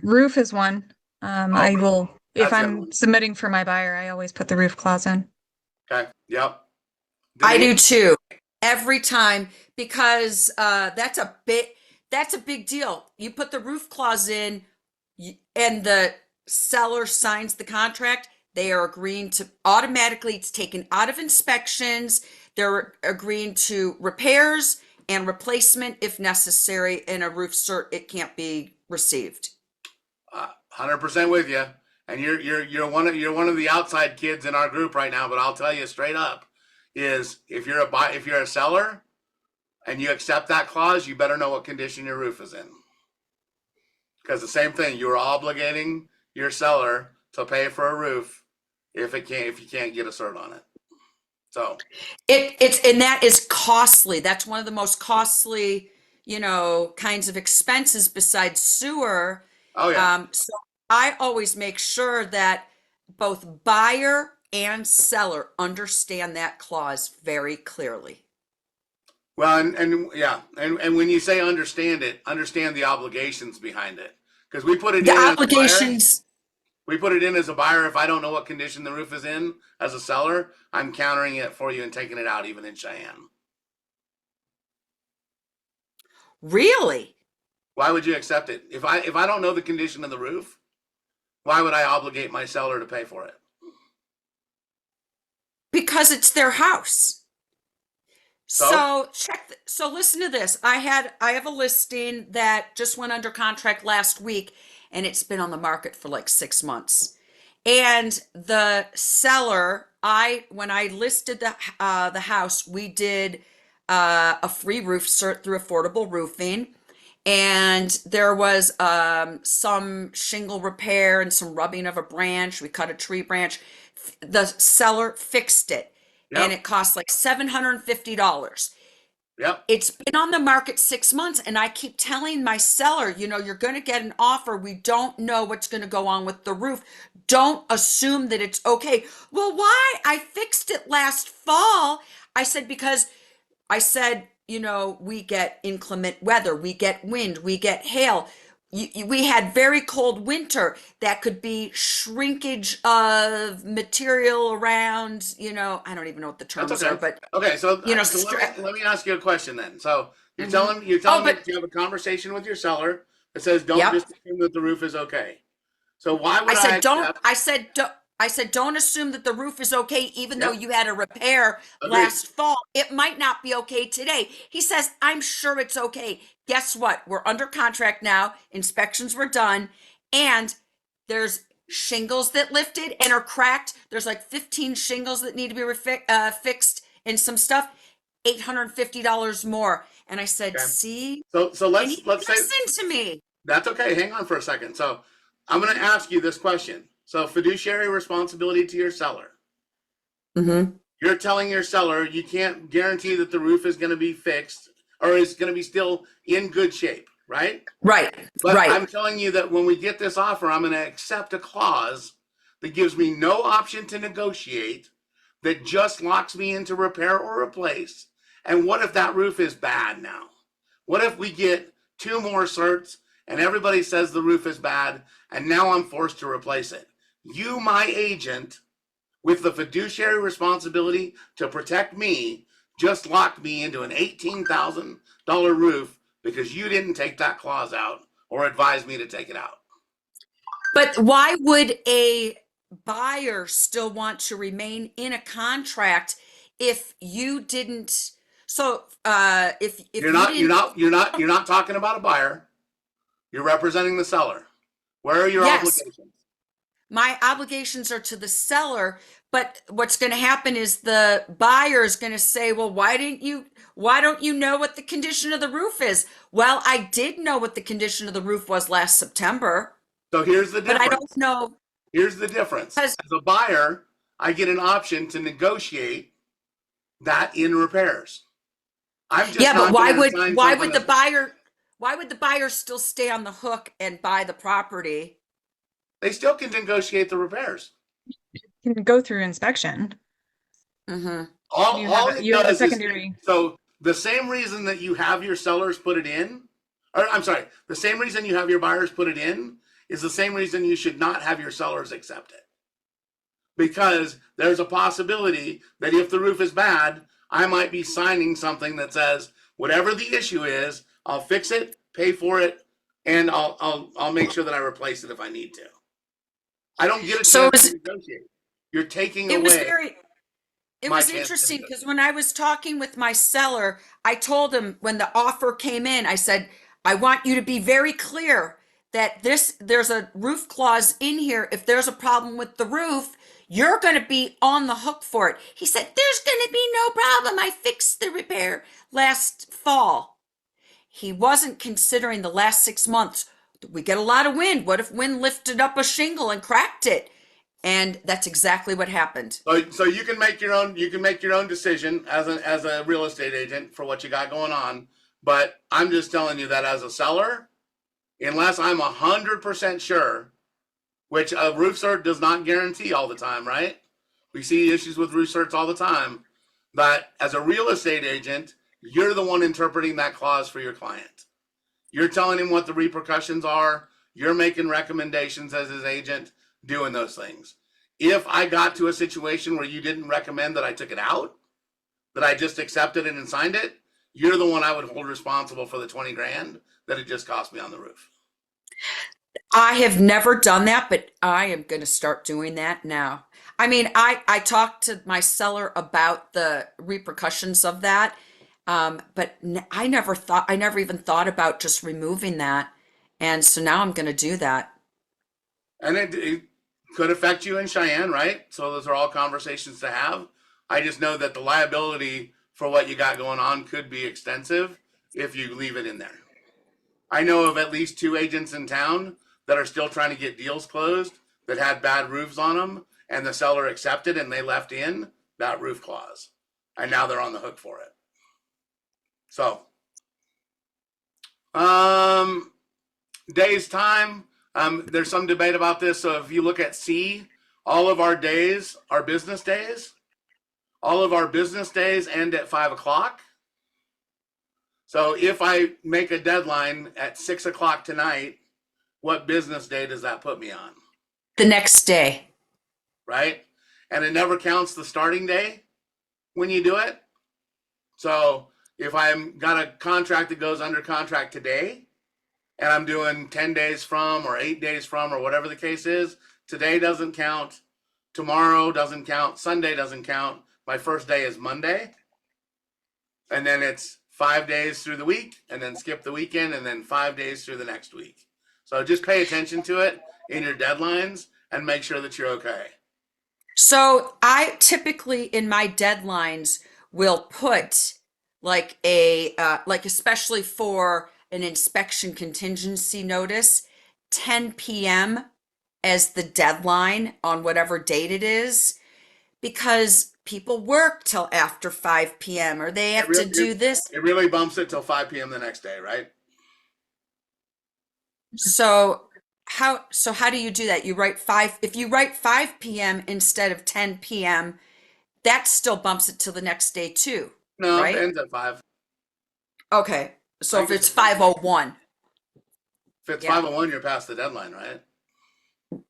Roof is one. I will, if That's the other I'm one. submitting for my buyer, I always put the roof clause in. Okay. Yep. I do Denise? too. Every time, because that's a big deal. You put the roof clause in and the seller signs the contract, they are agreeing to automatically, it's taken out of inspections. They're agreeing to repairs and replacement if necessary. In a roof cert, it can't be received. 100% with you. And you're one of the outside kids in our group right now, but I'll tell you straight up is if you're a seller and you accept that clause, you better know what condition your roof is in. Because the same thing, you're obligating your seller to pay for a roof if you can't get a cert on it. So It's and that is costly. That's one of the most costly, kinds of expenses besides sewer. oh yeah. So I always make sure that both buyer and seller understand that clause very clearly. Well, and yeah, and when you say understand it, understand the obligations behind it. Because we put it The in as a buyer. obligations, We put it in as a buyer. If I don't know what condition the roof is in as a seller, I'm countering it for you and taking it out even in Cheyenne. really? Why would you accept it? If I don't know the condition of the roof, why would I obligate my seller to pay for it? Because it's their house. So? So listen to this. I have a listing that just went under contract last week and it's been on the market for like 6 months. And the seller, when I listed the house, we did a free roof cert through Affordable Roofing, and there was some shingle repair and some rubbing of a branch. We cut a tree branch. The seller fixed it, and Yep. it cost like $750. Yep. It's been on the market 6 months, and I keep telling my seller, you're going to get an offer. We don't know what's going to go on with the roof. Don't assume that it's okay. Well, why? I fixed it last fall. I said, because we get inclement weather, we get wind, we get hail. We had very cold winter. That could be shrinkage of material around, I don't even know what the terms That's okay. are, but Okay, so, stra- let me ask you a question then. So you're Mhm. telling me but that you have a conversation with your seller that says don't Yep. just assume that the roof is okay. So why would I said, accept? don't assume that the roof is okay, even though Yep. you had a repair Agreed. last fall. It might not be okay today. He says, I'm sure it's okay. Guess what? We're under contract now. Inspections were done. And there's shingles that lifted and are cracked. There's like 15 shingles that need to be fixed and some stuff. $850 more. And I said, Okay. see, So and he let's say listened to me. that's okay. Hang on for a second. So I'm going to ask you this question. So fiduciary responsibility to your seller. Mm-hmm. You're telling your seller you can't guarantee that the roof is going to be fixed or is going to be still in good shape, right? Right, But right. I'm telling you that when we get this offer, I'm going to accept a clause that gives me no option to negotiate, that just locks me into repair or replace. And what if that roof is bad now? What if we get two more certs and everybody says the roof is bad and now I'm forced to replace it? You, my agent, with the fiduciary responsibility to protect me, just locked me into an $18,000 roof because you didn't take that clause out or advise me to take it out. But why would a buyer still want to remain in a contract if you didn't? So, if You're you not, you're didn't, not, you're not, you're not talking about a buyer. You're representing the seller. Where are your yes, obligations? my obligations are to the seller. But what's going to happen is the buyer is going to say, "Well, why don't you know what the condition of the roof is?" Well, I did know what the condition of the roof was last September, So here's the but I don't difference. know Here's the difference. because As a buyer, I get an option to negotiate that in repairs. I'm just yeah, but not going to assign why something would the that's buyer still stay on the hook and buy the property? they still can negotiate the repairs. You can go through inspection. Mm-hmm. All it You have a does is secondary. so the same reason that you have your sellers put it in, or I'm sorry, the same reason you have your buyers put it in is the same reason you should not have your sellers accept it. Because there's a possibility that if the roof is bad, I might be signing something that says whatever the issue is, I'll fix it, pay for it, and I'll make sure that I replace it if I need to. I don't get a So chance to negotiate. You're taking it was away very it my was chance to interesting negotiate. because when I was talking with my seller, I told him when the offer came in, I said, I want you to be very clear that there's a roof clause in here. If there's a problem with the roof, you're going to be on the hook for it. He said, there's going to be no problem. I fixed the repair last fall. He wasn't considering the last 6 months. We get a lot of wind. What if wind lifted up a shingle and cracked it? And that's exactly what happened. So you can make your own decision as a real estate agent for what you got going on. But I'm just telling you that as a seller, unless I'm 100% sure, which a roof cert does not guarantee all the time, right? We see issues with roof certs all the time. But as a real estate agent, you're the one interpreting that clause for your client. You're telling him what the repercussions are. You're making recommendations as his agent, doing those things. If I got to a situation where you didn't recommend that I took it out, that I just accepted it and signed it, you're the one I would hold responsible for the 20 grand that it just cost me on the roof. I have never done that, but I am going to start doing that now. I mean, I talked to my seller about the repercussions of that, but I never even thought about just removing that. And so now I'm going to do that. And it could affect you in Cheyenne, right? So those are all conversations to have. I just know that the liability for what you got going on could be extensive if you leave it in there. I know of at least two agents in town that are still trying to get deals closed that had bad roofs on them, and the seller accepted and they left in that roof clause. And now they're on the hook for it. So, days time. There's some debate about this. So if you look at C, all of our days are business days. All of our business days end at 5 o'clock. So if I make a deadline at 6 o'clock tonight, what business day does that put me on? The next day. Right? And it never counts the starting day when you do it. So if I'm got a contract that goes under contract today, and I'm doing 10 days from or 8 days from or whatever the case is, today doesn't count, tomorrow doesn't count, Sunday doesn't count. My first day is Monday. And then it's 5 days through the week, and then skip the weekend, and then 5 days through the next week. So just pay attention to it in your deadlines and make sure that you're okay. So I typically in my deadlines will put like like especially for an inspection contingency notice, 10 p.m. as the deadline on whatever date it is, because people work till after 5 p.m. or they It have to really, do this. it really bumps it till 5 p.m. the next day, right? So how do you do that? You write 5, if you write 5 p.m. instead of 10 p.m., that still bumps it to the next day too, No, it right? ends at 5. Okay. I So if think it's it's 5:01. if it's Yeah. 5:01, you're past the deadline, right?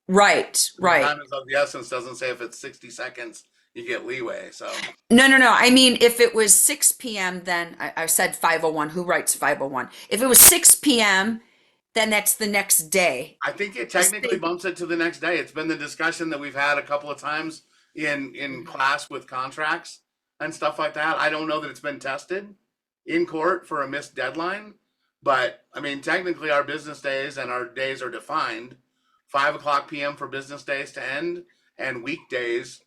Right, The right. time is of the essence doesn't say if it's 60 seconds, you get leeway. So No, no, no. I mean, if it was 6 p.m., then I said 5:01. Who writes 5:01? If it was 6 p.m., then that's the next day. I think it The technically state- bumps it to the next day. It's been the discussion that we've had a couple of times in class with contracts and stuff like that. I don't know that it's been tested in court for a missed deadline, but I mean, technically, our business days and our days are defined 5 o'clock p.m. for business days to end, and weekdays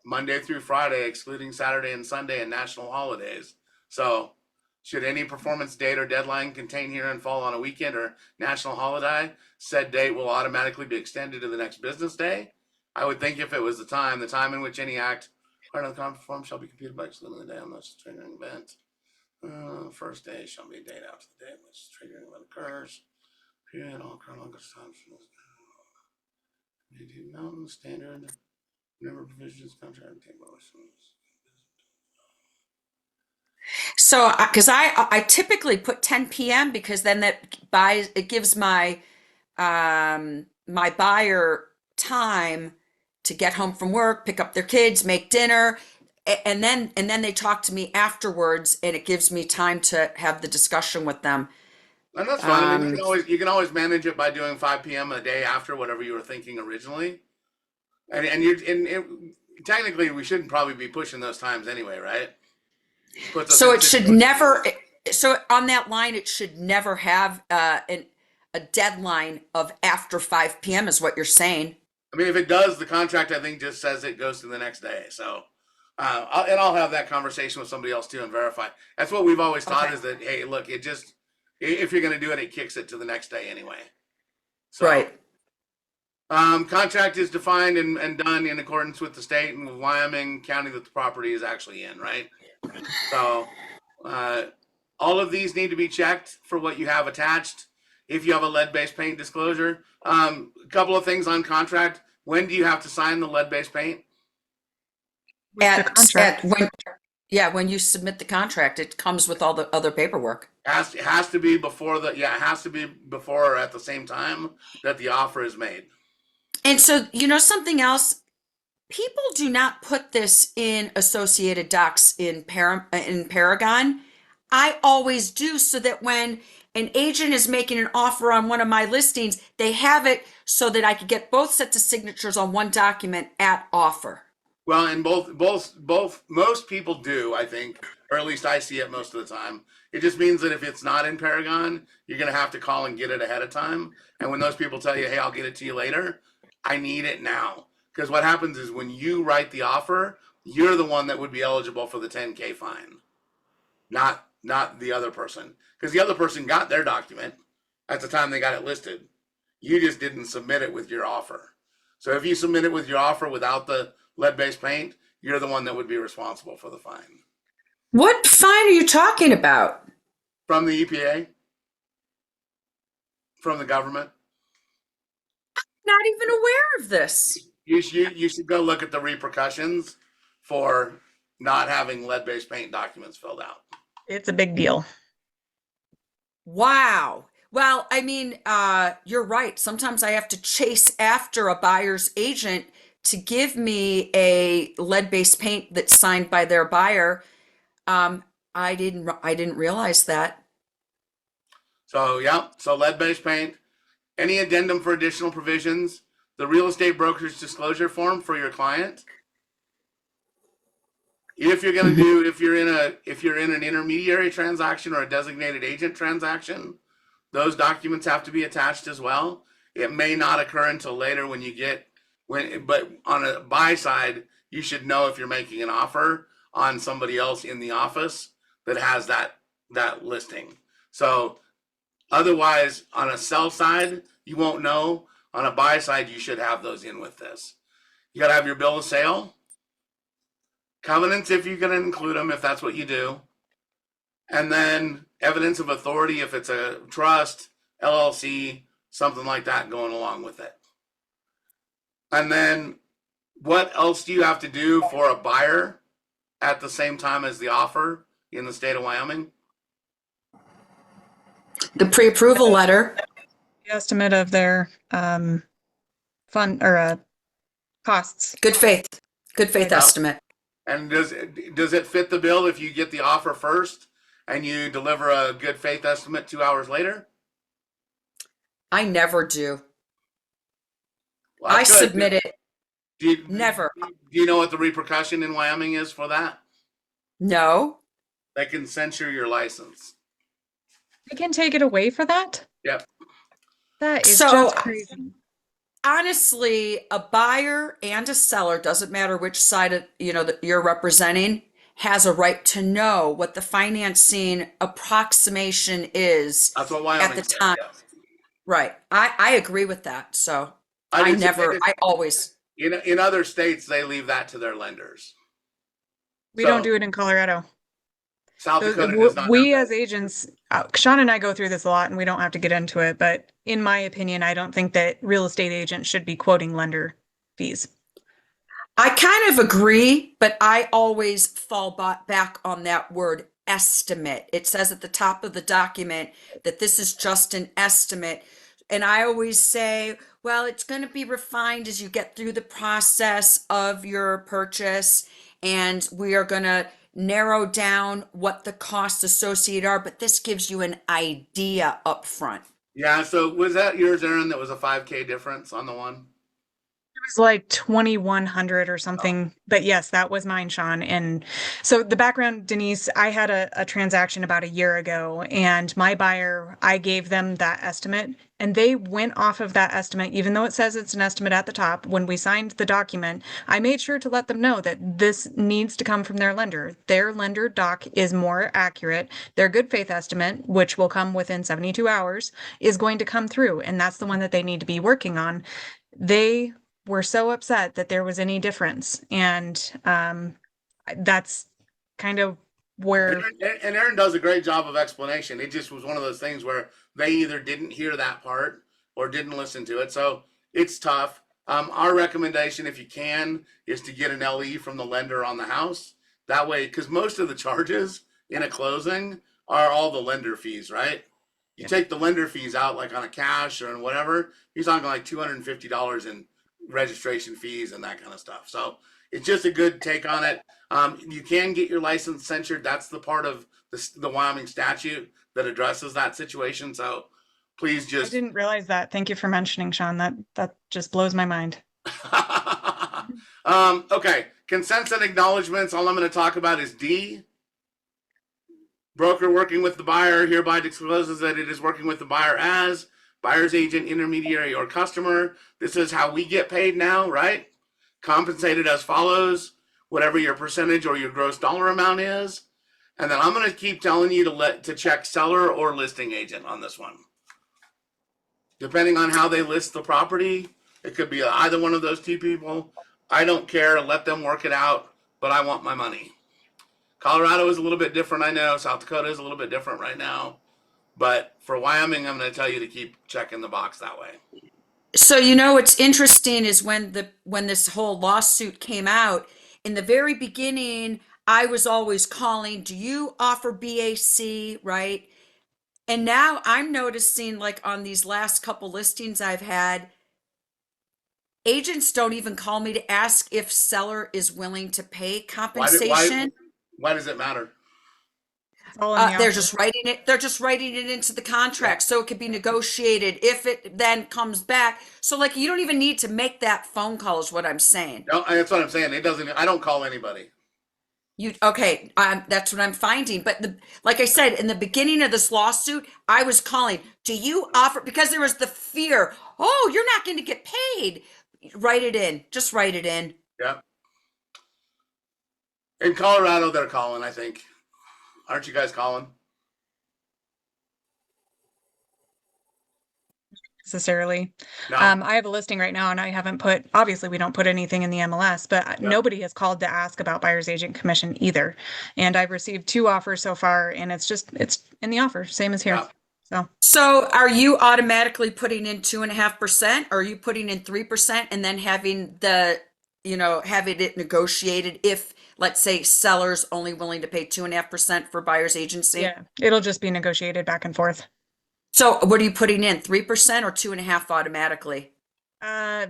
Monday through Friday, excluding Saturday and Sunday and national holidays. So, should any performance date or deadline contain here and fall on a weekend or national holiday, said date will automatically be extended to the next business day. I would think if it was the time in which any act part of the contract performed shall be computed by excluding the day on which the triggering event. First day shall be a date after the date which the triggering event occurs. Period. All chronological times. Mountain standard. Never provisions contract table. So, because I typically put 10 p.m. because then it gives my buyer time to get home from work, pick up their kids, make dinner, and then they talk to me afterwards, and it gives me time to have the discussion with them. And that's fine. I mean, Um, you can always manage it by doing 5 p.m. a day after whatever you were thinking originally. Technically we shouldn't probably be pushing those times anyway, right? Puts us so in it should situations. never. So on that line, it should never have a deadline of after 5 p.m. is what you're saying. I mean, if it does, the contract I think just says it goes to the next day. So, I'll have that conversation with somebody else too and verify. That's what we've always taught Okay. is that hey, look, it just if you're going to do it, it kicks it to the next day anyway. So, Right. contract is defined and done in accordance with the state and with Wyoming county that the property is actually in, right? So, uh, all of these need to be checked for what you have attached. If you have a lead-based paint disclosure, a couple of things on contract. When do you have to sign the lead-based paint? With the At contract. when you submit the contract, it comes with all the other paperwork. It has to be before it has to be before or at the same time that the offer is made. And so, something else, people do not put this in associated docs in Paragon. I always do so that when an agent is making an offer on one of my listings, they have it so that I could get both sets of signatures on one document at offer. Well, and both most people do, I think, or at least I see it most of the time. It just means that if it's not in Paragon, you're gonna have to call and get it ahead of time. And when those people tell you, "Hey, I'll get it to you later," I need it now. Because what happens is when you write the offer, you're the one that would be eligible for the 10K fine, not the other person. Because the other person got their document at the time they got it listed. You just didn't submit it with your offer. So if you submit it with your offer without the lead-based paint, you're the one that would be responsible for the fine. What fine are you talking about? From the EPA, from the government. Not even aware of this. You should go look at the repercussions for not having lead-based paint documents filled out. It's a big deal. Wow. Well, I mean, you're right. Sometimes I have to chase after a buyer's agent to give me a lead-based paint that's signed by their buyer. I didn't realize that. So yeah, so lead-based paint. Any addendum for additional provisions, the real estate broker's disclosure form for your client. If you're going to do, if you're in an intermediary transaction or a designated agent transaction, those documents have to be attached as well. It may not occur until later but on a buy side, you should know if you're making an offer on somebody else in the office that has that listing. So otherwise, on a sell side, you won't know. On a buy side, you should have those in with this. You got to have your bill of sale, covenants if you're going to include them, if that's what you do, and then evidence of authority if it's a trust, LLC, something like that going along with it. And then what else do you have to do for a buyer at the same time as the offer in the state of Wyoming? The pre-approval letter. The estimate of their fund or costs. Good faith Right. estimate. And does it fit the bill if you get the offer first and you deliver a good faith estimate 2 hours later? I never do. Well, I that's good. submit it. Never. Do you know what the repercussion in Wyoming is for that? No. They can censure your license. They can take it away for that? Yep. That is So- just crazy. Honestly, a buyer and a seller, doesn't matter which side of, that you're representing, has a right to know what the financing approximation is That's what Wyoming at the says, time. yeah. I agree with that. So I do too. I always. In other states, they leave that to their lenders. We So- don't do it in Colorado. South Those- Dakota does not. we have as agents, Sean and I go through this a lot and we don't have to get into it, but in my opinion, I don't think that real estate agents should be quoting lender fees. I kind of agree, but I always fall back on that word estimate. It says at the top of the document that this is just an estimate. And I always say, well, it's going to be refined as you get through the process of your purchase. And we are going to narrow down what the costs associated are. But this gives you an idea up front. Yeah. So was that yours, Aaron? That was a 5K difference on the one. It was like 2,100 or something, but yes, that was mine, Sean. And so the background, Denise, I had a transaction about a year ago, and my buyer, I gave them that estimate, and they went off of that estimate, even though it says it's an estimate at the top. When we signed the document, I made sure to let them know that this needs to come from their lender. Their lender doc is more accurate. Their good faith estimate, which will come within 72 hours, is going to come through, and that's the one that they need to be working on. They were so upset that there was any difference, and that's kind of where And Aaron does a great job of explanation. It just was one of those things where they either didn't hear that part or didn't listen to it. So it's tough. Our recommendation, if you can, is to get an LE from the lender on the house. That way, because most of the charges in a closing are all the lender fees, right? You take the lender fees out, like on a cash or in whatever, you're talking like $250 in registration fees and that kind of stuff. So it's just a good take on it. You can get your license censured. That's the part of the Wyoming statute that addresses that situation. So please I just. didn't realize that. Thank you for mentioning, Sean. That just blows my mind. Okay. Consents and acknowledgments. All I'm going to talk about is D. Broker working with the buyer hereby discloses that it is working with the buyer as buyer's agent, intermediary, or customer. This is how we get paid now, right? Compensated as follows, whatever your percentage or your gross dollar amount is. And then I'm going to keep telling you to check seller or listing agent on this one. Depending on how they list the property, it could be either one of those two people. I don't care. Let them work it out, but I want my money. Colorado is a little bit different, I know. South Dakota is a little bit different right now. But for Wyoming, I'm going to tell you to keep checking the box that way. So what's interesting is when this whole lawsuit came out, in the very beginning, I was always calling, do you offer BAC, right? And now I'm noticing, like on these last couple listings I've had, agents don't even call me to ask if seller is willing to pay compensation. Why does it matter? It's all in the They're offer. just writing it. They're just writing it into the contract, so it could be negotiated if it then comes back. So, like, you don't even need to make that phone call, is what I'm saying. No, that's what I'm saying. It doesn't. I don't call anybody. Okay? That's what I'm finding. But like I said, in the beginning of this lawsuit, I was calling. Do you offer? Because there was the fear. Oh, you're not going to get paid. Write it in. Just write it in. Yeah. In Colorado, they're calling. I think Aren't you guys calling? Necessarily. No. I have a listing right now and I haven't put, obviously we don't put anything in the MLS, but Yep. nobody has called to ask about buyer's agent commission either. And I've received 2 offers so far and it's in the offer, same as here. Yep. So are you automatically putting in 2.5%, or are you putting in 3% and then having having it negotiated if, let's say, seller's only willing to pay 2.5% for buyer's agency? Yeah, it'll just be negotiated back and forth. So what are you putting in, 3% or 2.5% automatically? Uh,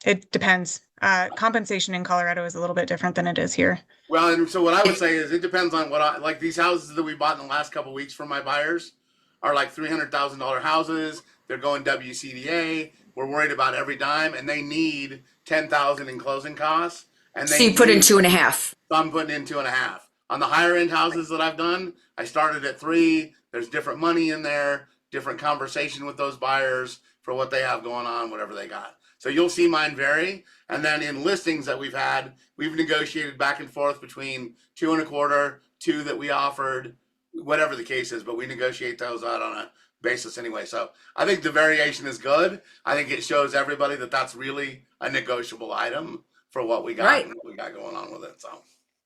it depends. Compensation in Colorado is a little bit different than it is here. Well, and so what I would say is it depends on what I like. These houses that we bought in the last couple of weeks from my buyers are like $300,000 houses. They're going WCDA. We're worried about every dime, and they need 10,000 in closing costs. And So you put in 2.5%. So I'm putting in 2.5. On the higher end houses that I've done, I started at 3. There's different money in there, different conversation with those buyers for what they have going on, whatever they got. So you'll see mine vary. And then in listings that we've had, we've negotiated back and forth between 2.25, 2 that we offered, whatever the case is, but we negotiate those out on a basis anyway. So I think the variation is good. I think it shows everybody that that's really a negotiable item for what we got Right. and what we got going on with it. So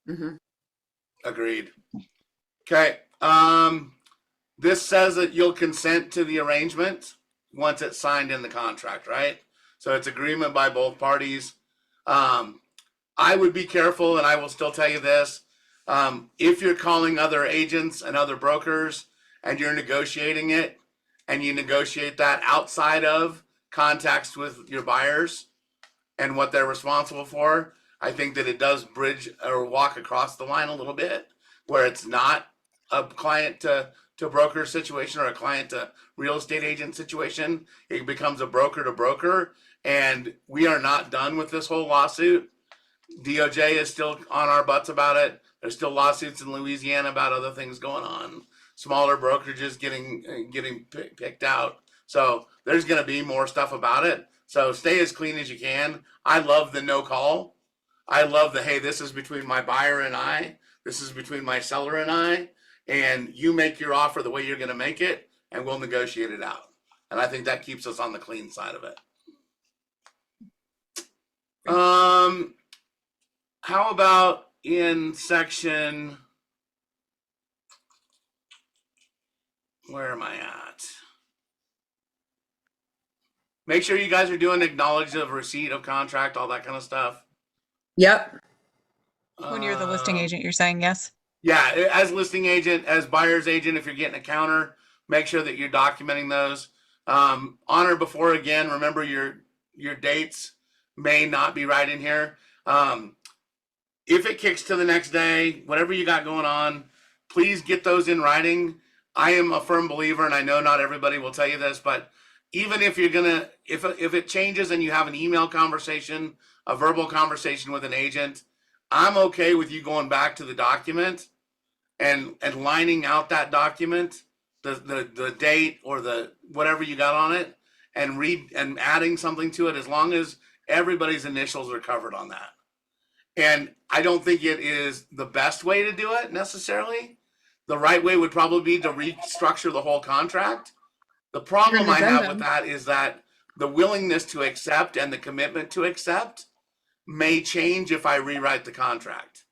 Mm-hmm. agreed. Okay. This says that you'll consent to the arrangement once it's signed in the contract, right? So it's agreement by both parties. I would be careful, and I will still tell you this. If you're calling other agents and other brokers and you're negotiating it, and you negotiate that outside of context with your buyers and what they're responsible for, I think that it does bridge or walk across the line a little bit, where it's not a client to broker situation or a client to real estate agent situation. It becomes a broker to broker, and we are not done with this whole lawsuit. DOJ is still on our butts about it. There's still lawsuits in Louisiana about other things going on. Smaller brokerages getting picked out. So there's going to be more stuff about it. So stay as clean as you can. I love the no call. I love the, hey, this is between my buyer and I. This is between my seller and I. And you make your offer the way you're going to make it, and we'll negotiate it out. And I think that keeps us on the clean side of it. How about in section, where am I at? Make sure you guys are doing acknowledge of receipt of contract, all that kind of stuff. Yep. When you're the listing agent, you're saying yes? Yeah, as listing agent, as buyer's agent, if you're getting a counter, make sure that you're documenting those. Honor before, again, remember your dates may not be right in here. If it kicks to the next day, whatever you got going on, please get those in writing. I am a firm believer, and I know not everybody will tell you this, but even if you're gonna, if it changes and you have an email conversation, a verbal conversation with an agent, I'm okay with you going back to the document and lining out that document, the date or the whatever you got on it, and adding something to it, as long as everybody's initials are covered on that. And I don't think it is the best way to do it necessarily. The right way would probably be to restructure the whole contract. The problem I have with that is that the willingness to accept and the commitment to accept may change if I rewrite the contract,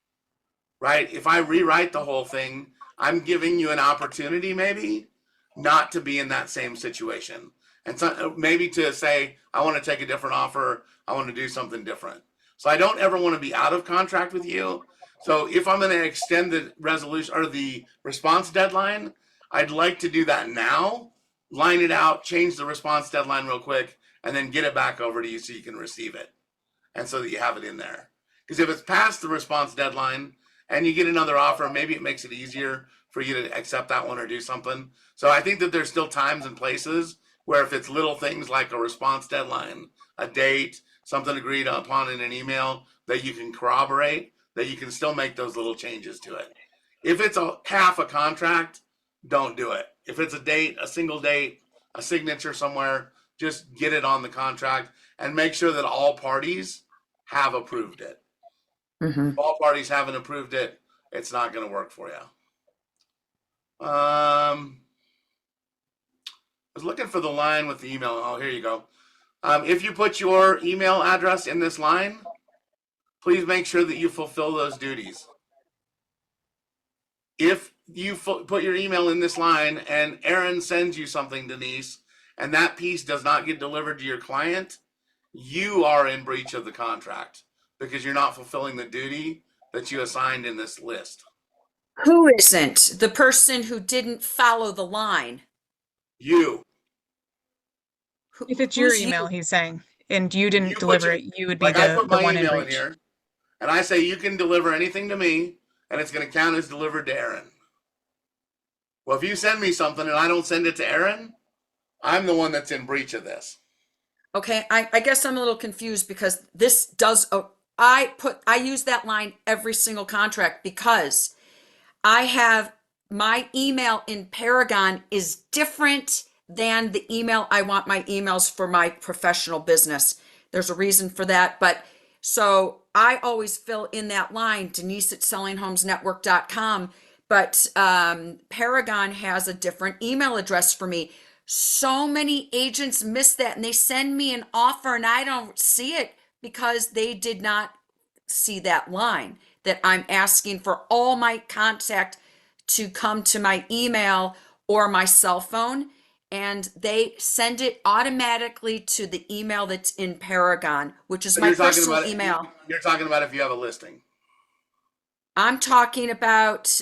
right? If I rewrite the whole thing, I'm giving you an opportunity maybe not to be in that same situation. And so maybe to say, I want to take a different offer. I want to do something different. So I don't ever want to be out of contract with you. So if I'm going to extend the resolution or the response deadline, I'd like to do that now, line it out, change the response deadline real quick, and then get it back over to you so you can receive it. And so that you have it in there. Because if it's past the response deadline and you get another offer, maybe it makes it easier for you to accept that one or do something. So I think that there's still times and places where if it's little things like a response deadline, a date, something agreed upon in an email that you can corroborate, that you can still make those little changes to it. If it's half a contract, don't do it. If it's a date, a single date, a signature somewhere, just get it on the contract and make sure that all parties have approved it. Mm-hmm. If all parties haven't approved it, it's not going to work for you. I was looking for the line with the email. Oh, here you go. If you put your email address in this line, please make sure that you fulfill those duties. If you put your email in this line and Aaron sends you something, Denise, and that piece does not get delivered to your client, you are in breach of the contract because you're not fulfilling the duty that you assigned in this list. Who isn't? The person who didn't follow the line. You. If it's your Who's you? email, he's saying, and you You didn't put deliver your, it, you would be like I the put my one in email in breach. here, and I say you can deliver anything to me, and it's going to count as delivered to Aaron. Well, if you send me something and I don't send it to Aaron, I'm the one that's in breach of this. Okay, I guess I'm a little confused because this does, I use that line every single contract because I have my email in Paragon is different than the email I want my emails for my professional business. There's a reason for that, but so I always fill in that line, Denise at sellinghomesnetwork.com, but Paragon has a different email address for me. So many agents miss that and they send me an offer and I don't see it because they did not see that line that I'm asking for all my contact to come to my email or my cell phone, and they send it automatically to the email that's in Paragon, which is So my you're talking personal about email. You're talking about if you have a listing. I'm talking about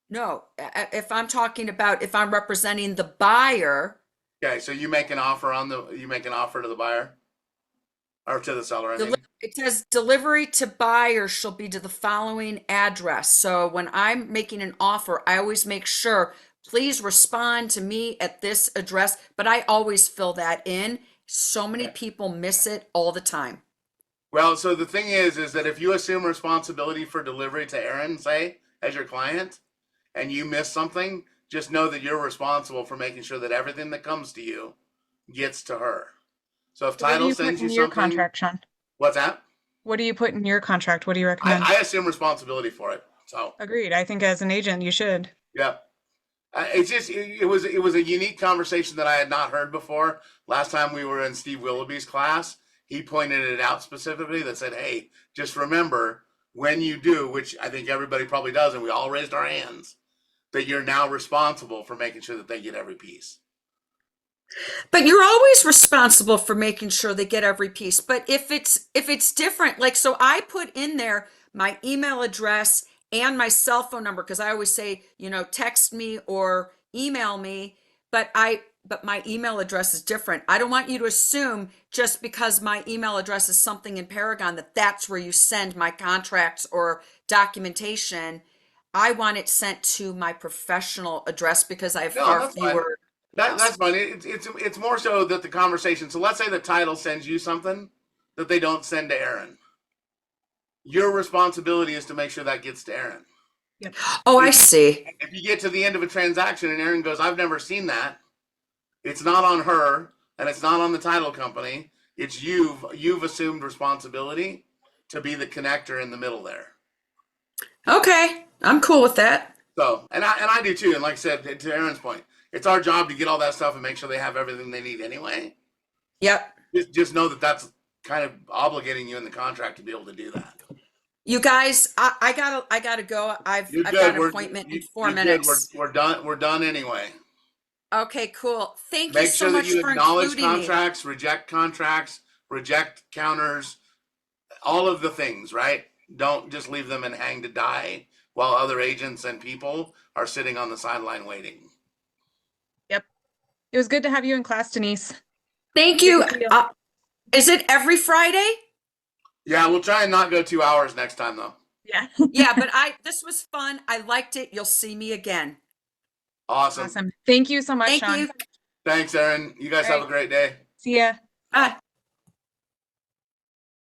no, if I'm talking about if I'm representing the buyer, Okay, so you make an offer to the buyer or to the seller, I mean. it says delivery to buyer shall be to the following address. So when I'm making an offer, I always make sure, please respond to me at this address, but I always fill that in. So many Okay. people miss it all the time. Well, so the thing is that if you assume responsibility for delivery to Aaron, say, as your client, and you miss something, just know that you're responsible for making sure that everything that comes to you gets to her. So if So what do title you put sends you in your something, contract, Sean? what's that? What do you put in your contract? What do you recommend? I assume responsibility for it. So Agreed. I think as an agent, you should. yeah, it's just it was a unique conversation that I had not heard before. Last time we were in Steve Willoughby's class, he pointed it out specifically that said, "Hey, just remember when you do, which I think everybody probably does, and we all raised our hands, that you're now responsible for making sure that they get every piece." But you're always responsible for making sure they get every piece. But if it's different, like so I put in there my email address and my cell phone number because I always say, text me or email me, but my email address is different. I don't want you to assume just because my email address is something in Paragon that that's where you send my contracts or documentation. I want it sent to my professional address because I have No, far that's fine. fewer That's emails. fine. It's more so that the conversation. So let's say the title sends you something that they don't send to Aaron. Your responsibility is to make sure that gets to Aaron. Yep. Oh, I If you, see. if you get to the end of a transaction and Aaron goes, "I've never seen that," it's not on her and it's not on the title company. It's you've assumed responsibility to be the connector in the middle there. Okay, I'm cool with that. So, and I do too. And like I said, to Aaron's point, it's our job to get all that stuff and make sure they have everything they need anyway. Yep. Just know that that's kind of obligating you in the contract to be able to do that. You guys, I gotta go. I've You're I've got good. an appointment in four You're good. minutes. We're done. We're done anyway. Okay, cool. Thank you Make so sure that much you for acknowledge including me. contracts, reject counters, all of the things, right? Don't just leave them and hang to die while other agents and people are sitting on the sideline waiting. Yep. It was good to have you in class, Denise. Thank Good you. to see you. Is it every Friday? Yeah, we'll try and not go 2 hours next time though. Yeah. Yeah, but this was fun. I liked it. You'll see me again. Awesome. Awesome. Thank you so much, Thank Sean. you. Thanks, Aaron. You guys All have right. a great day. See ya. Bye.